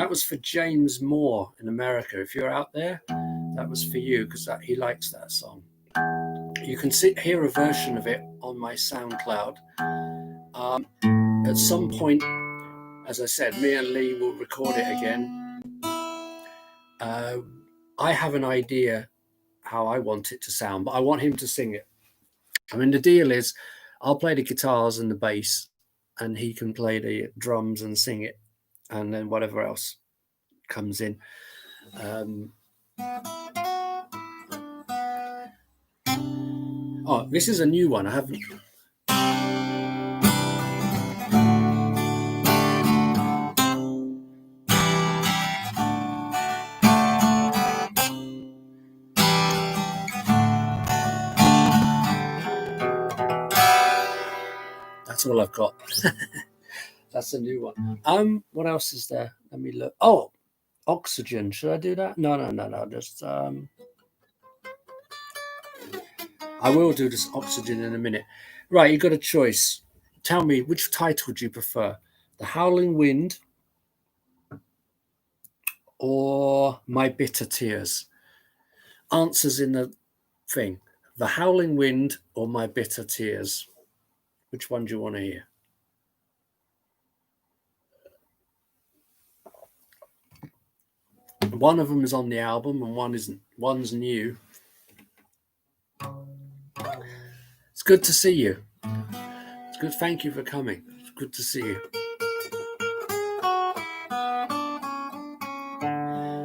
That was for James Moore in America. If you're out there, that was for you, because he likes that song. You can hear a version of it on my SoundCloud. At some point, as I said, me and Lee will record it again. I have an idea how I want it to sound, but I want him to sing it. I mean, the deal is I'll play the guitars and the bass, and he can play the drums and sing it, and then whatever else comes in. Oh, this is a new one. I haven't. That's all I've got. That's a new one. What else is there? Let me look. Oh, Oxygen. Should I do that? No. Just I will do this Oxygen in a minute. Right, you got a choice. Tell me, which title do you prefer? The Howling Wind or My Bitter Tears? Answers in the thing. The Howling Wind or My Bitter Tears? Which one do you want to hear? One of them is on the album and one isn't. One's new. It's good to see you. It's good. Thank you for coming. It's good to see you.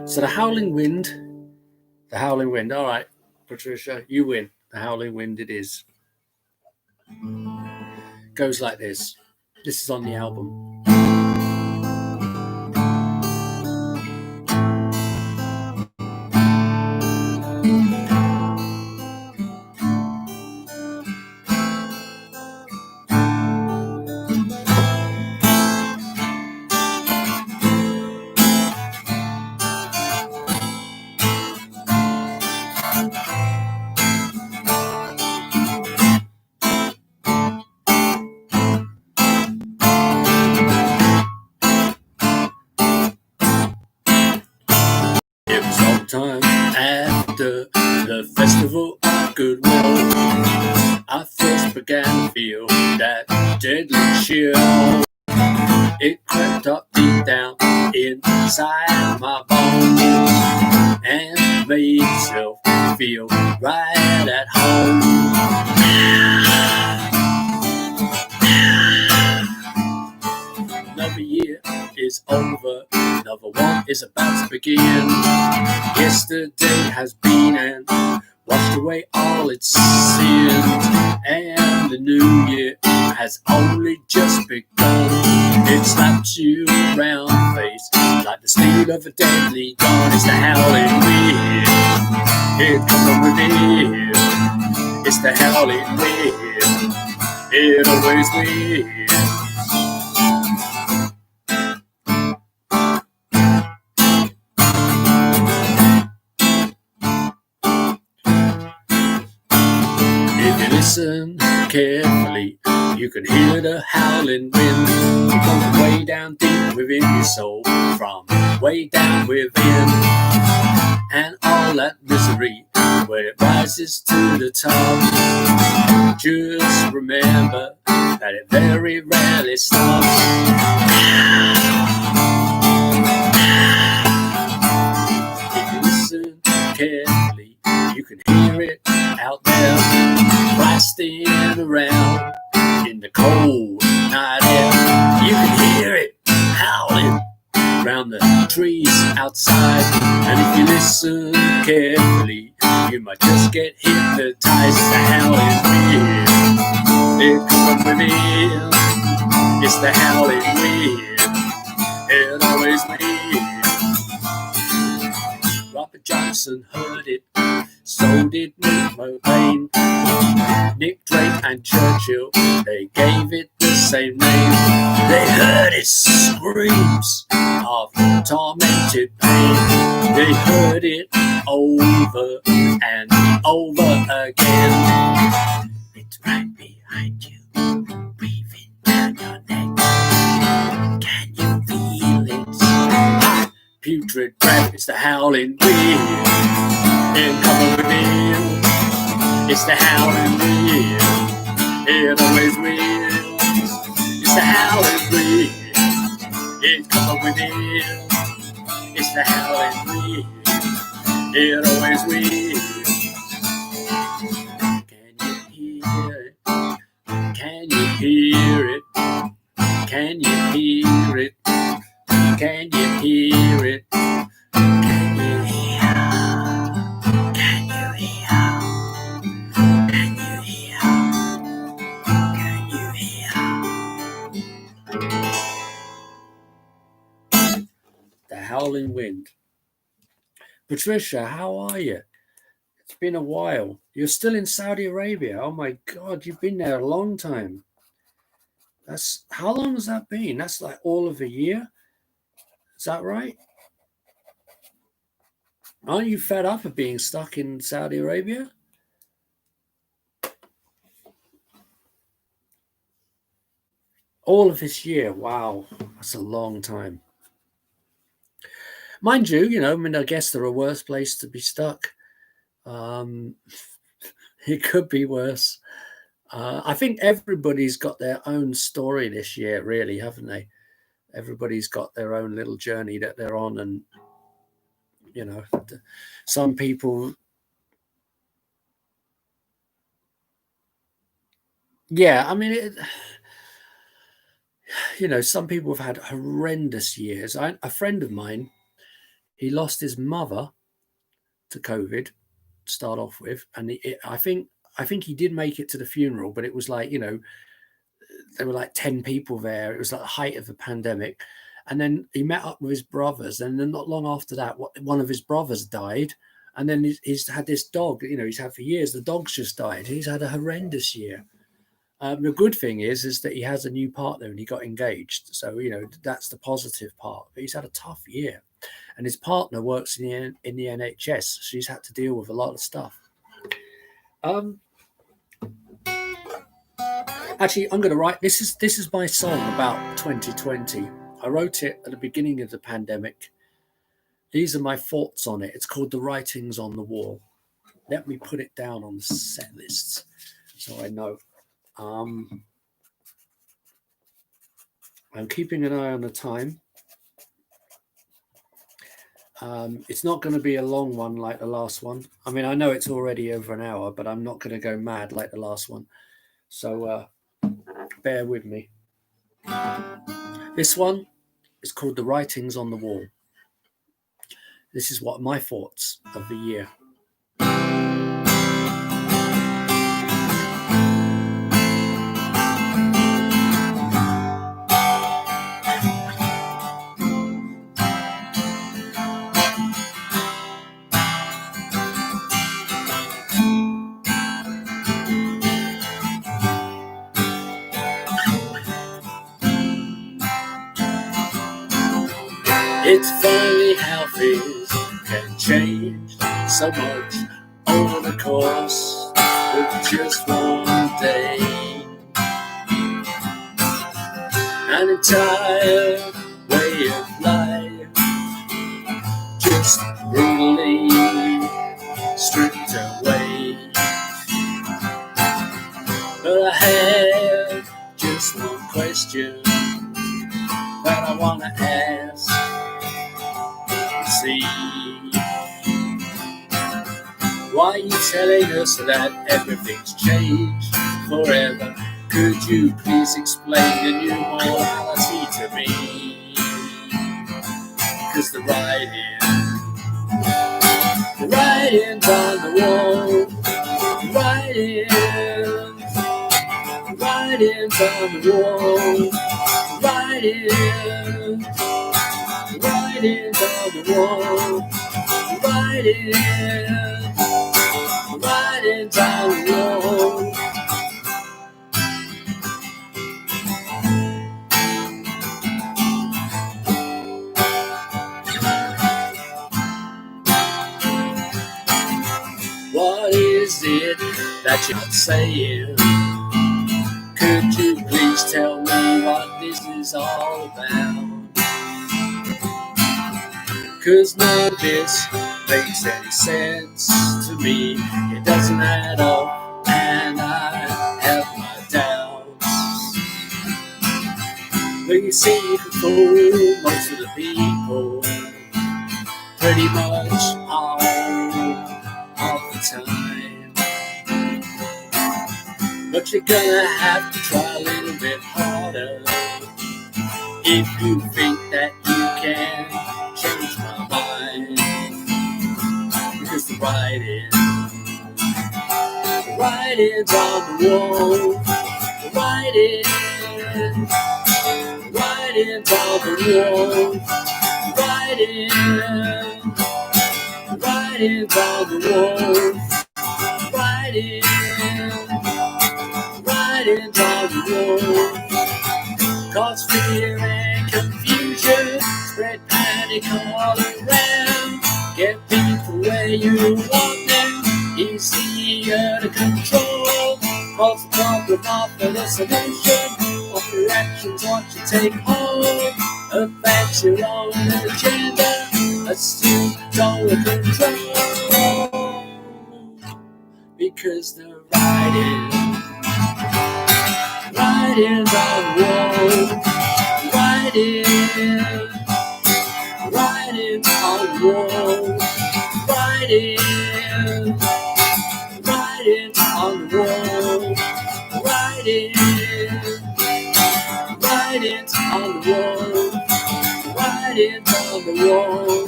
So the Howling Wind. All right, Patricia, you win. The Howling Wind it is. Goes like this. This is on the album. Time after the festival of goodwill, I first began to feel that deadly chill. It crept up deep down inside my bones and made itself feel right at home. Another year is over, another one is about to begin. Yesterday has been and washed away all its sins, and the new year has only just begun. It slaps you round the face like the speed of a deadly gun. It's the howling wind, it comes from within. It's the howling wind, it always wins. Listen carefully, you can hear the howling wind. It comes way down deep within your soul, from way down within. And all that misery, when it rises to the top, just remember that it very rarely stops. If you listen carefully, you can hear it out there, blasting around in the cold night air. You can hear it howling around the trees outside, and if you listen carefully, you might just get hypnotized. It's the howling wind, it comes from within. It's the howling wind, it always wins. Robert Johnson heard it, so did Movin Away. Nick Drake and Churchill, they gave it the same name. They heard its screams of tormented pain. They heard it over and over again. It's right behind you, breathing down your neck. Can you feel it? putrid breath. It's the howling wind, in cover with Neil. It's the howling wind, it always wins. It's the howling wind, in cover with Neil. It's the howling wind, it always wins. Can you hear it? Can you hear it? Can you hear it? Can you hear it? Can you hear it? Can you hear it? Can you hear it? The Howling Wind. Patricia, how are you? It's been a while. You're still in Saudi Arabia. Oh my God, you've been there a long time. How long has that been? That's like all of a year. Is that right? Aren't you fed up of being stuck in Saudi Arabia? All of this year. Wow, that's a long time. Mind you, I mean, I guess there are worse places to be stuck. It could be worse. I think everybody's got their own story this year, really, haven't they? Everybody's got their own little journey that they're on, and some people, I mean, some people have had horrendous years. A friend of mine, he lost his mother to COVID to start off with, and I think he did make it to the funeral, but it was like, there were like 10 people there. It was like the height of the pandemic. And then he met up with his brothers. And then not long after that, one of his brothers died. And then he's had this dog, he's had for years. The dog's just died. He's had a horrendous year. The good thing is that he has a new partner and he got engaged. So, that's the positive part. But he's had a tough year. And his partner works in the NHS. So he's had to deal with a lot of stuff. Actually, I'm going to write, this is my song about 2020. I wrote it at the beginning of the pandemic. These are my thoughts on it. It's called The Writings on the Wall. Let me put it down on the set lists so I know. I'm keeping an eye on the time. It's not going to be a long one like the last one. I mean, I know it's already over an hour, but I'm not going to go mad like the last one. So bear with me. This one is called The Writings on the Wall. This is what my thoughts of the year. It's funny how things can change so much over the course of just one day. An entire way of life just brutally stripped away. But I have just one question that I want to ask. See, why are you telling us that everything's changed forever? Could you please explain the new morality to me? 'Cause the writing's on the wall. The writing's on the wall. The writing's on the wall. Writings on the wall. What is it that you're not saying? Could you please tell me what this is all about? 'cause none of this makes any sense to me. It doesn't add up, and I have my doubts. But you see, for most of the people, pretty much all of the time. But you're gonna have to try a little bit harder if you think that you can change my mind. Because the writing's on the wall. The writing's on the wall. The writing's on the wall. Writing's on the wall. Cause fear and confusion spread panic all around. Get people where you want them, easier to control. Cause the problem of the solution of your actions, what you take home, affects your own agenda, that's too out of control. Because the writing's on the wall. Writing's on the wall. Writing's on the wall. Writing's on the wall. Writing's on the wall.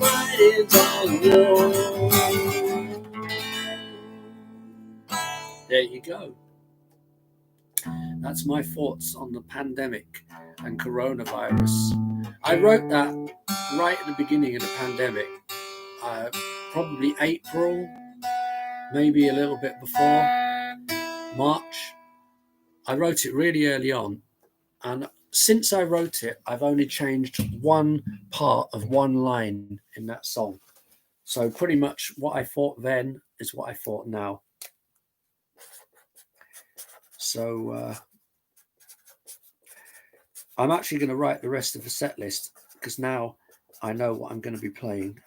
Writing's on the wall. There you go. That's my thoughts on the pandemic and coronavirus. I wrote that right at the beginning of the pandemic, probably April, maybe a little bit before, March. I wrote it really early on, and since I wrote it, I've only changed one part of one line in that song. So pretty much what I thought then is what I thought now. So I'm actually going to write the rest of the set list because now I know what I'm going to be playing.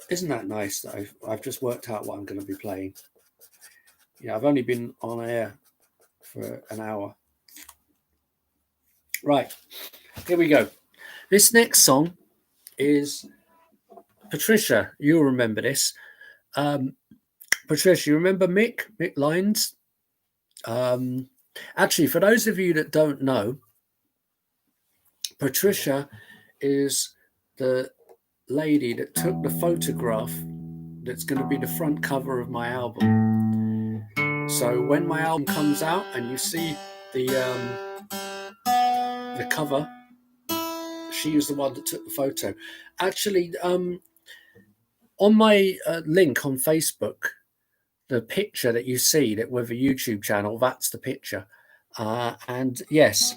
Isn't that nice that I've just worked out what I'm going to be playing? Yeah, I've only been on air for an hour. Right, here we go. This next song is Patricia. You'll remember this. Patricia, you remember Mick Lynes? Actually, for those of you that don't know, Patricia is the lady that took the photograph that's going to be the front cover of my album. So when my album comes out and you see the cover, she was the one that took the photo. Actually, on my link on Facebook, the picture that you see that with a YouTube channel, that's the picture. And yes,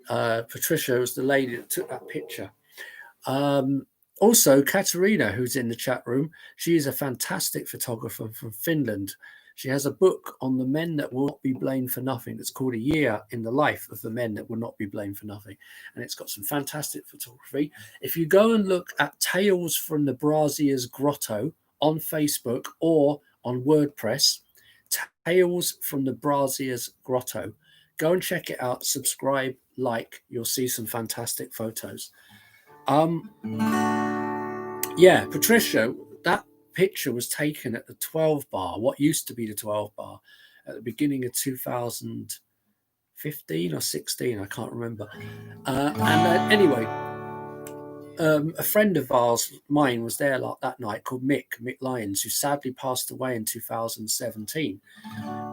Patricia was the lady that took that picture. Also, Katarina, who's in the chat room, she is a fantastic photographer from Finland. She has a book on the men that will not be blamed for nothing. It's called A Year in the Life of the Men That Will Not Be Blamed for Nothing. And it's got some fantastic photography. If you go and look at Tales from the Brazier's Grotto on Facebook or on WordPress, Tales from the Brazier's Grotto, go and check it out, subscribe, like, you'll see some fantastic photos. Yeah, Patricia, that picture was taken at the 12 bar, what used to be the 12 bar, at the beginning of 2015 or 16, I can't remember. Anyway, a friend of mine was there that night called Mick Lynes, who sadly passed away in 2017.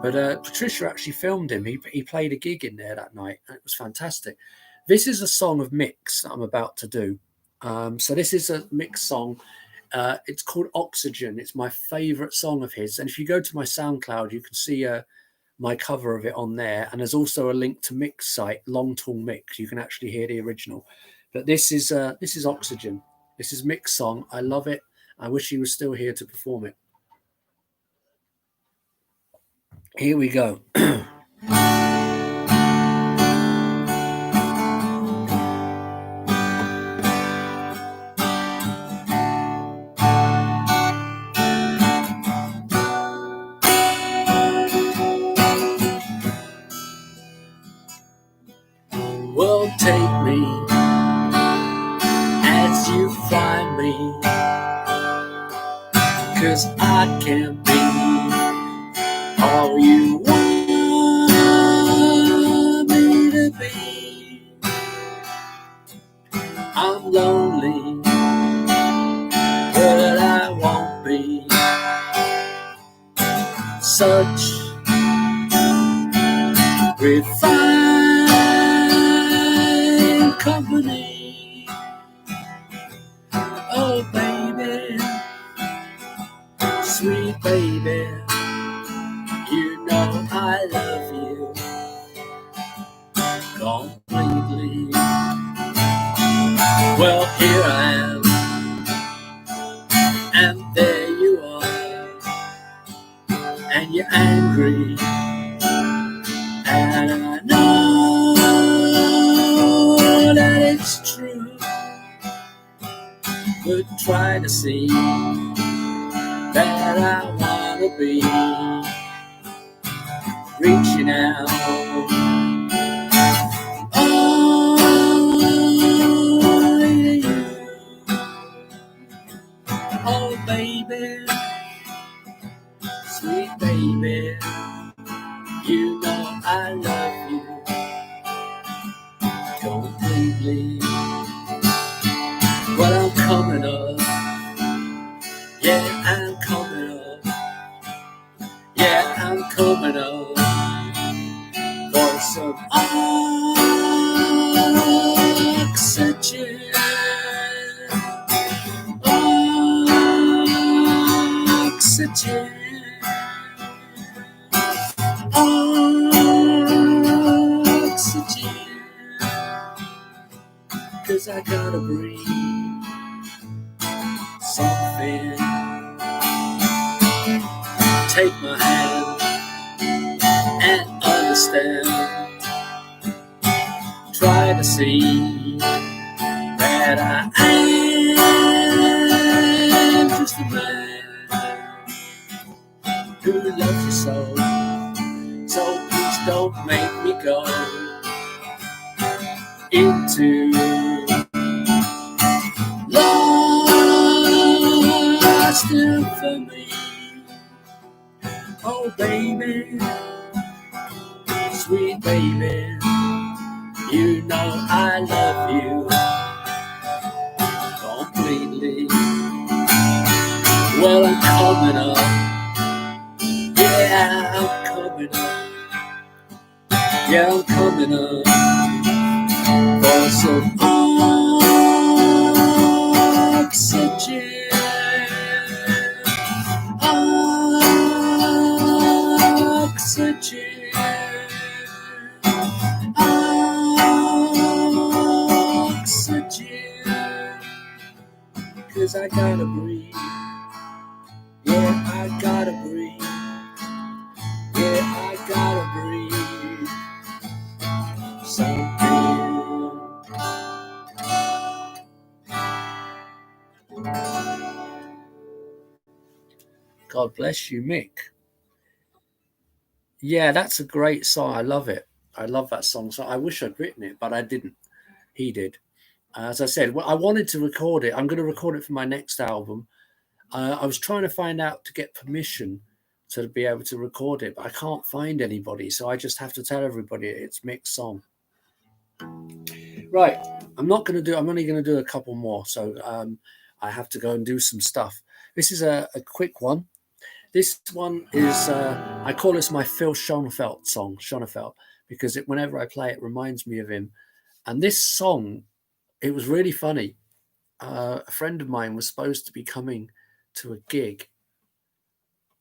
But Patricia actually filmed him. He played a gig in there that night, and it was fantastic. This is a song of Mick's that I'm about to do. So this is a Mick song. It's called Oxygen. It's my favorite song of his. And if you go to my SoundCloud, you can see my cover of it on there. And there's also a link to Mick's site, Long Tall Mick. You can actually hear the original. But this is Oxygen. This is Mick's song. I love it. I wish he was still here to perform it. Here we go. Well, take me as you find me, 'cause I can't be all you want me to be. I'm lonely, but I won't be such refined company. Oh baby, sweet baby, you know I love you completely. Well, here I am, and there you are, and you're angry, and I know that it's true, but try to see that I wanna be reaching out. Oh, to you. Oh, baby, sweet baby, you know I love you completely. Well, I'm coming up. Yeah, I'm coming up. Yeah, I'm coming up for some oxygen. Oxygen. Oxygen. 'Cause I gotta breathe something. Take my hand and understand. Try to see that I am just a man who loves you so. So please don't make me go into lost infamy. Oh baby, sweet baby, you know I love you completely. Well, I'm coming up. Yeah, I'm coming up. Yeah, I'm coming up for some oxygen. Oxygen. Oxygen. 'Cause I gotta breathe. Yeah, I gotta breathe. Yeah, I gotta breathe something. God bless you, Mick. Yeah, that's a great song. I love it. I love that song. So I wish I'd written it, but I didn't. He did. As I said, well, I wanted to record it. I'm going to record it for my next album. I was trying to find out to get permission to be able to record it, but I can't find anybody. So I just have to tell everybody it's Mick's song. Right. I'm only going to do a couple more. So I have to go and do some stuff. This is a quick one. This one is, I call this my Phil Schoenfeld song, Schoenfeld, because whenever I play it reminds me of him. And this song, it was really funny. A friend of mine was supposed to be coming to a gig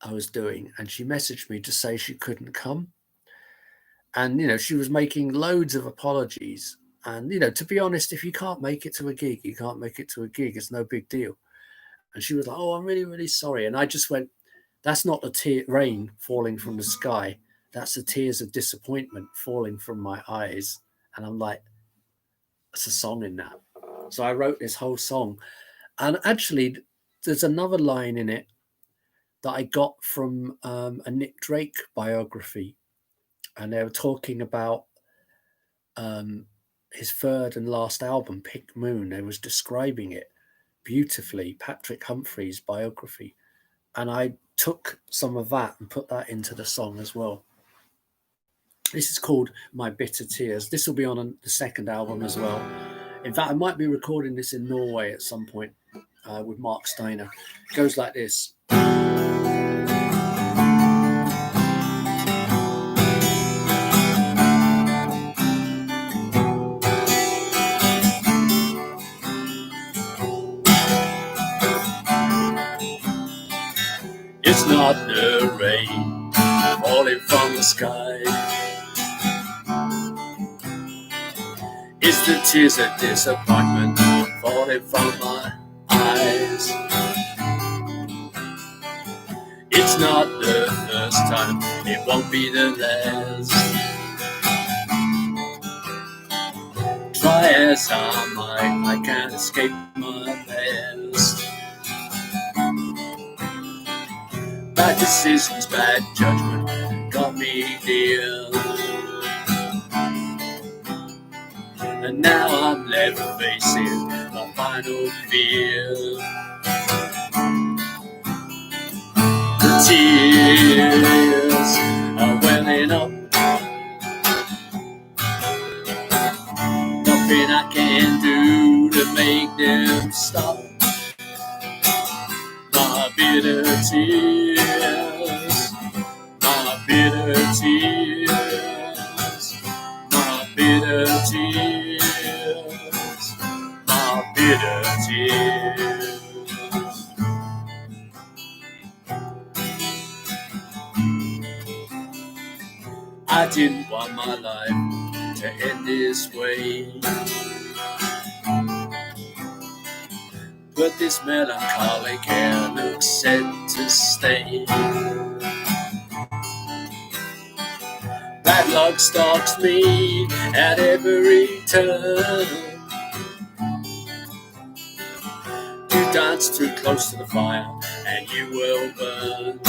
I was doing, and she messaged me to say she couldn't come. And, she was making loads of apologies. And, to be honest, if you can't make it to a gig, you can't make it to a gig. It's no big deal. And she was like, oh, I'm really, really sorry. And I just went, That's not the rain falling from the sky. That's the tears of disappointment falling from my eyes. And I'm like, it's a song in that. So I wrote this whole song. And actually, there's another line in it that I got from a Nick Drake biography. And they were talking about his third and last album, Pick Moon. They was describing it beautifully, Patrick Humphrey's biography. And I took some of that and put that into the song as well. This is called My Bitter Tears. This will be on the second album as well. In fact, I might be recording this in Norway at some point with Mark Steiner. It goes like this. It's not the rain falling from the sky. It's the tears of disappointment falling from my eyes. It's not the first time, it won't be the last. Try as I might, I can't escape my past. Bad decisions, bad judgment got me dear. And now I'm left facing my final fear. The tears are welling up. Nothing I can do to make them stop. My bitter tears, my bitter tears, my bitter tears, my bitter tears. I didn't want my life to end this way, but this melancholic air looks set to stay. Bad luck stalks me at every turn. You dance too close to the fire and you will burn.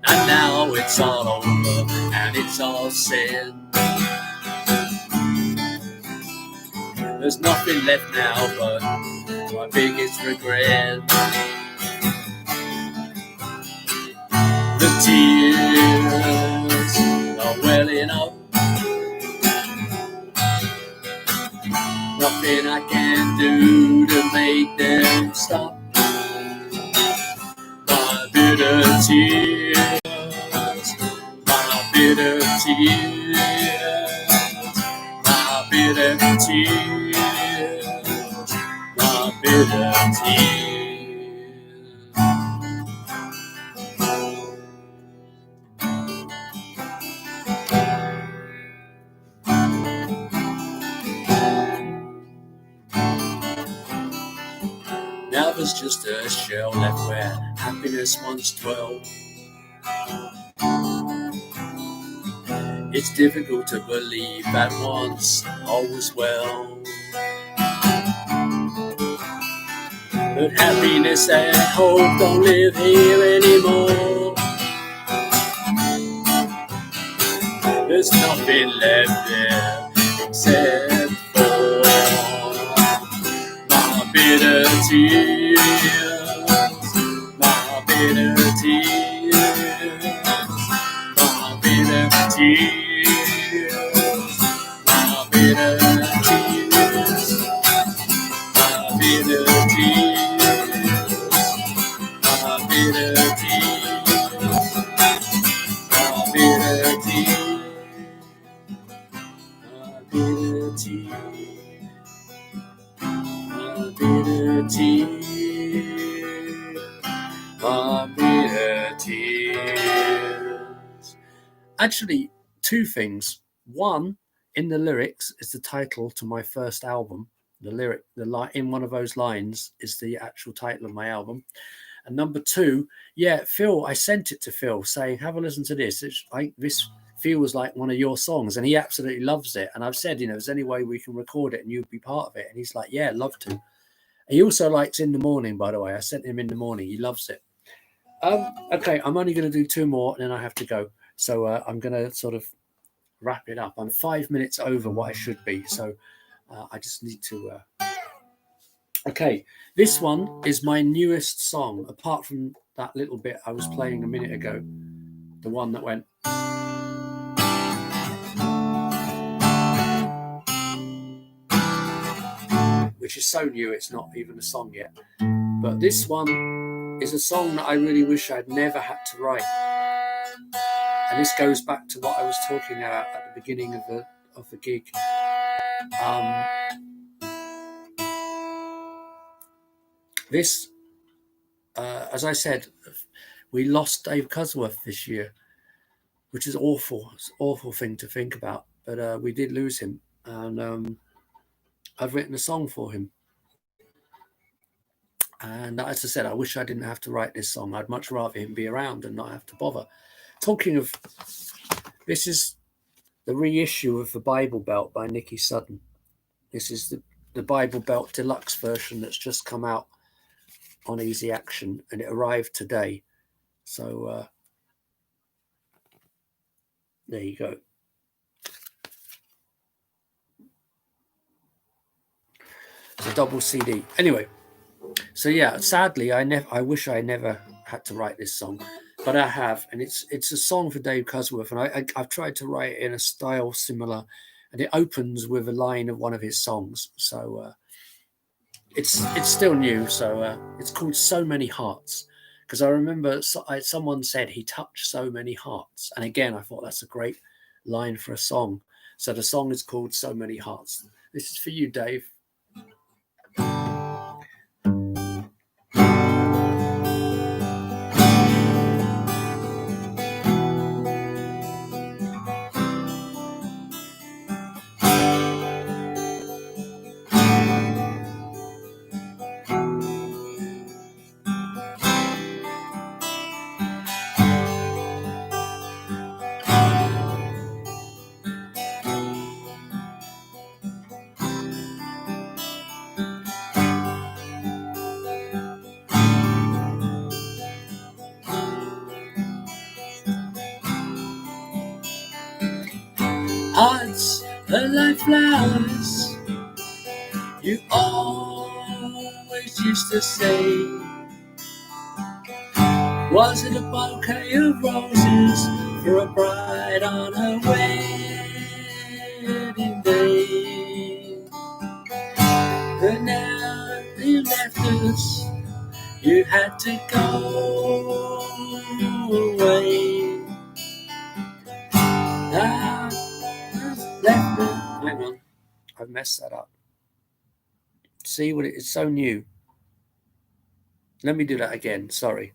And now it's all over and it's all said. There's nothing left now but my biggest regret. The tears are welling up. Nothing I can do to make them stop. My bitter tears, my bitter tears, my bitter tears, my bitter tears. Now there's just a shell left where happiness once dwelt. It's difficult to believe that once all was well. But happiness and hope don't live here anymore. There's nothing left there except for my bitter tears, my bitter tears, my bitter tears, my bitter tears, my bitter tears, my bitter tears, my bitter tears, my bitter tears. Bitter tears, my bitter tears. Actually, two things. One, in the lyrics is the title to my first album, the lyric, the line in one of those lines is the actual title of my album. And number 2, yeah, Phil, I sent it to Phil saying, have a listen to this. This feels like one of your songs, and he absolutely loves it. And I've said, is there any way we can record it and you'd be part of it? And he's like, yeah, love to. He also likes In the Morning, by the way. I sent him In the Morning. He loves it. Okay, I'm only going to do 2 more and then I have to go. So I'm going to sort of wrap it up. I'm 5 minutes over what I should be. So I just need to... Okay, this one is my newest song, apart from that little bit I was playing a minute ago. The one that went... which is so new, it's not even a song yet. But this one is a song that I really wish I'd never had to write. And this goes back to what I was talking about at the beginning of the gig. This, as I said, we lost Dave Cusworth this year, which is awful. It's an awful thing to think about. But we did lose him. And I've written a song for him. And as I said, I wish I didn't have to write this song. I'd much rather him be around and not have to bother. Talking of, this is the reissue of the Bible Belt by Nikki Sudden. This is the Bible Belt deluxe version that's just come out on Easy Action, and it arrived today. So there you go. It's a double CD. Anyway, so yeah, sadly, I wish I never had to write this song, but I have, and it's a song for Dave Cusworth, and I've tried to write it in a style similar, and it opens with a line of one of his songs. So it's still new. So it's called So Many Hearts, because I remember someone said he touched so many hearts, and again I thought that's a great line for a song. So the song is called So Many Hearts. This is for you, Dave. Hearts are like flowers, you always used to say. Was it a bouquet of roses for a bride on her wedding day? But now you left us, you had to go away. Now left me. Hang on, I've messed that up. See what it's so new. Let me do that again. Sorry.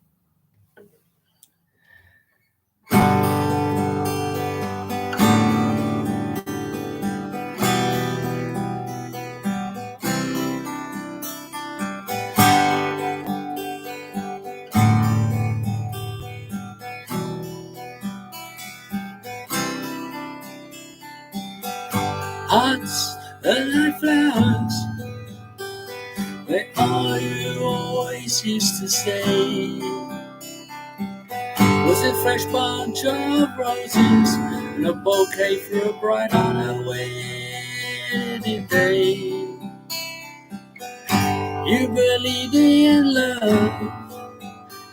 Hearts are like flowers, they are you always used to say. Was it fresh bunch of roses and a bouquet for a bride on her wedding day? You believed in love,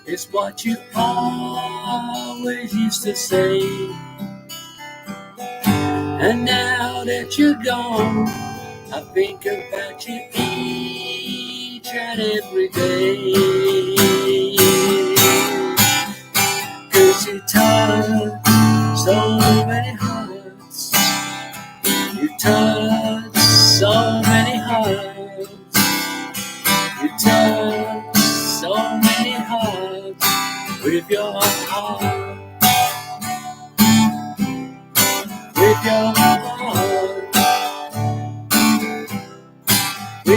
it's what you always used to say. And now that you're gone, I think about you each and every day. 'Cause you touch so many hearts, you touch so many hearts, you touch so many hearts with your heart. With your heart, with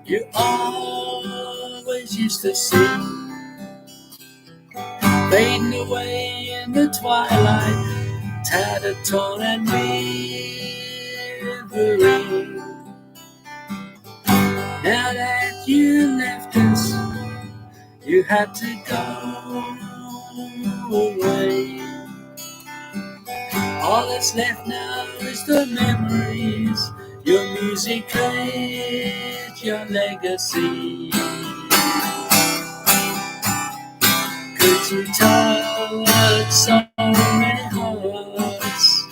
you always used to see, fading away in the twilight, tattered, torn and wavering. Now that you left us, you had to go away. All that's left now is the memories, your music creates your legacy. Could you touch so many hearts?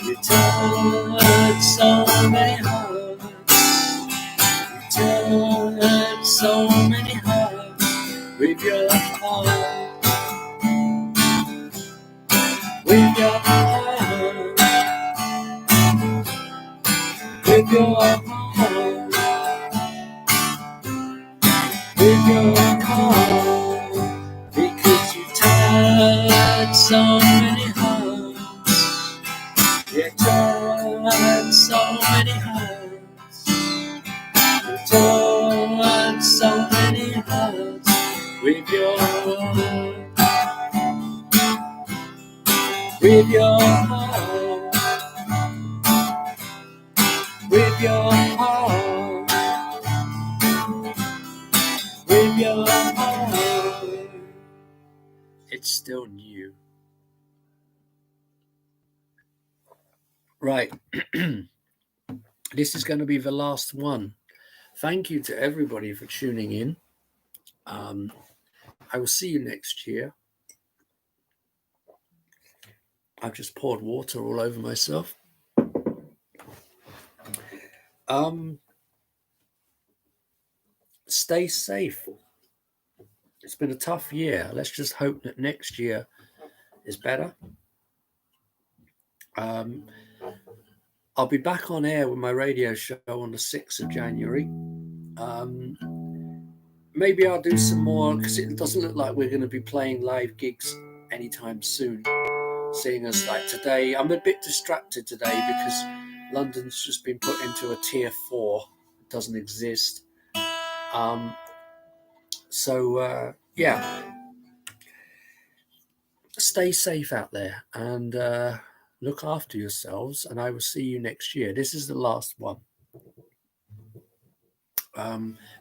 You touch so many hearts. You touch so many hearts with your heart. With your heart. With your heart. With your heart. Because you touch so many hearts. You touch so many hearts. You touch so many hearts with your heart. With your heart. With your heart. With your heart. It's still new. Right. This is going to be the last one. Thank you to everybody for tuning in. I will see you next year. I've just poured water all over myself. Stay safe. It's been a tough year. Let's just hope that next year is better. I'll be back on air with my radio show on the 6th of January. Maybe I'll do some more, because it doesn't look like we're going to be playing live gigs anytime soon. Seeing as like today, I'm a bit distracted today because London's just been put into a tier 4. It doesn't exist. Yeah. Stay safe out there and look after yourselves, and I will see you next year. This is the last one.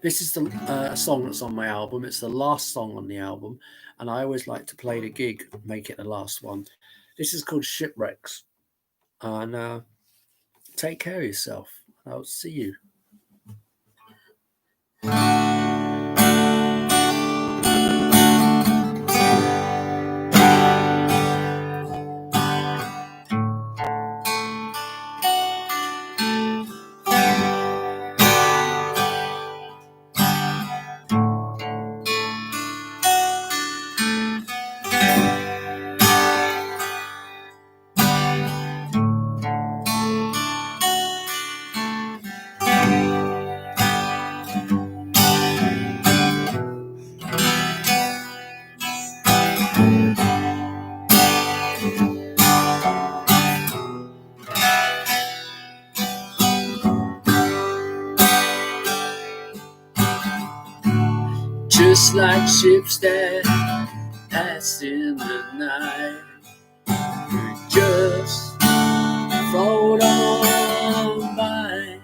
This is a song that's on my album. It's the last song on the album, and I always like to play the gig, make it the last one. This is called Shipwrecks, and take care of yourself. I'll see you. Just like ships that pass in the night, we just float on by.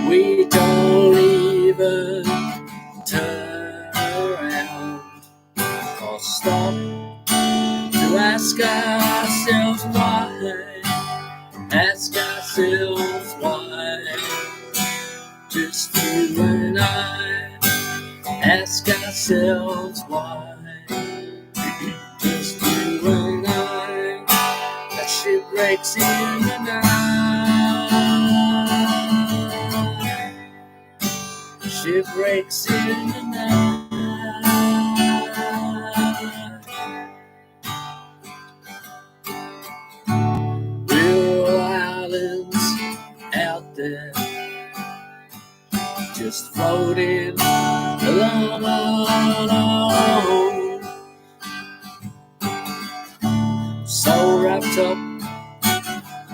We don't even turn around or stop to ask ourselves why. Ask ourselves why. Just you and I ask ourselves why. Just you and I, that shipwrecks in the night. Shipwrecks in the night. We're islands out there, just floating along, so wrapped up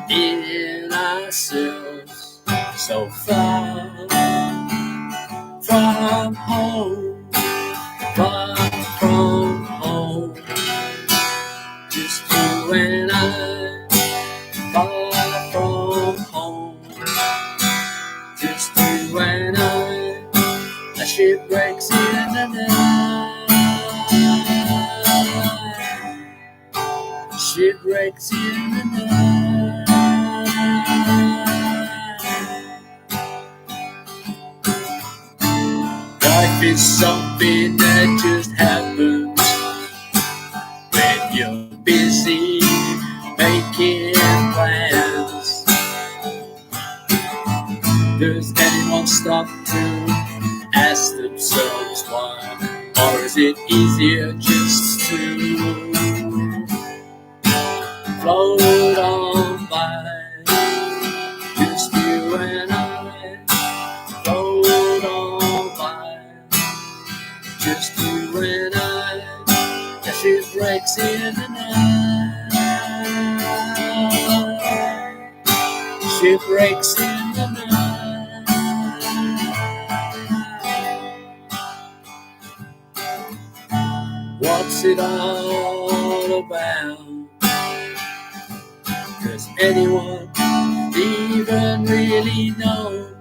in ourselves, so far from home, far from home. Just you and I, far from home. Just you and I, shipwrecks in the night. Shipwrecks in the night. Life is something that just happens when you're busy making plans. Does anyone stop to ask themselves why? Or is it easier just to float on by? Just you and I, float on by. Just you and I, the shipwrecks in the night. Shipwrecks in the night. What's it all about? Does anyone even really know?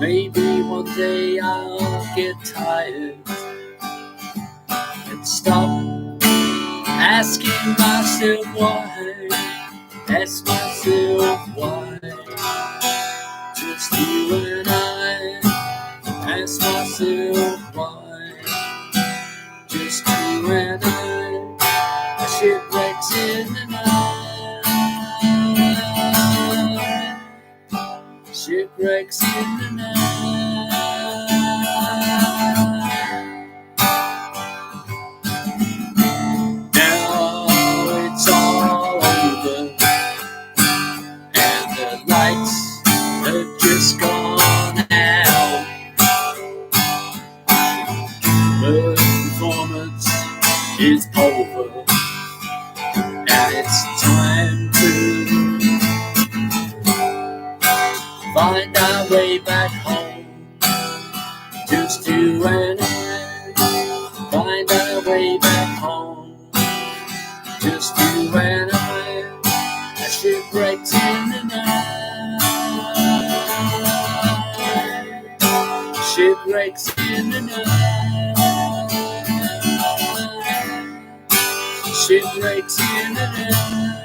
Maybe one day I'll get tired and stop asking myself why. Ask myself why. Just you and I. Ask myself why. Just you and I. Shipwrecks in the night. Shipwrecks in the night. Now it's all over, and the lights have just gone out. The performance is over, and it's time to find our way back home. Just you and I, find our way back home. Just you and I, shipwrecks in the night. Shipwrecks in the night. Shipwrecks in the night.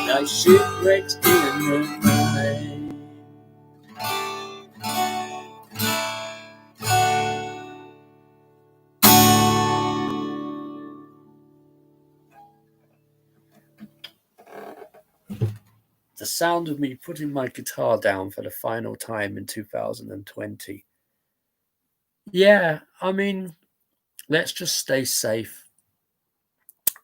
Like shipwrecks in the night. The sound of me putting my guitar down for the final time in 2020. Yeah, I mean, let's just stay safe.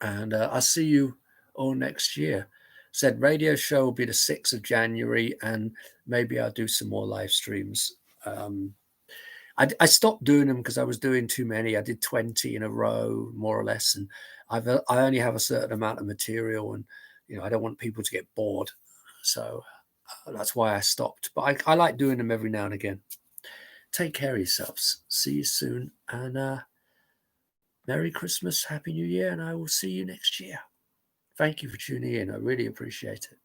And I'll see you all next year. Said radio show will be the 6th of January, and maybe I'll do some more live streams. I stopped doing them because I was doing too many. I did 20 in a row, more or less, and I only have a certain amount of material, and I don't want people to get bored. So that's why I stopped. But I like doing them every now and again. Take care of yourselves. See you soon. And Merry Christmas, Happy New Year. And I will see you next year. Thank you for tuning in. I really appreciate it.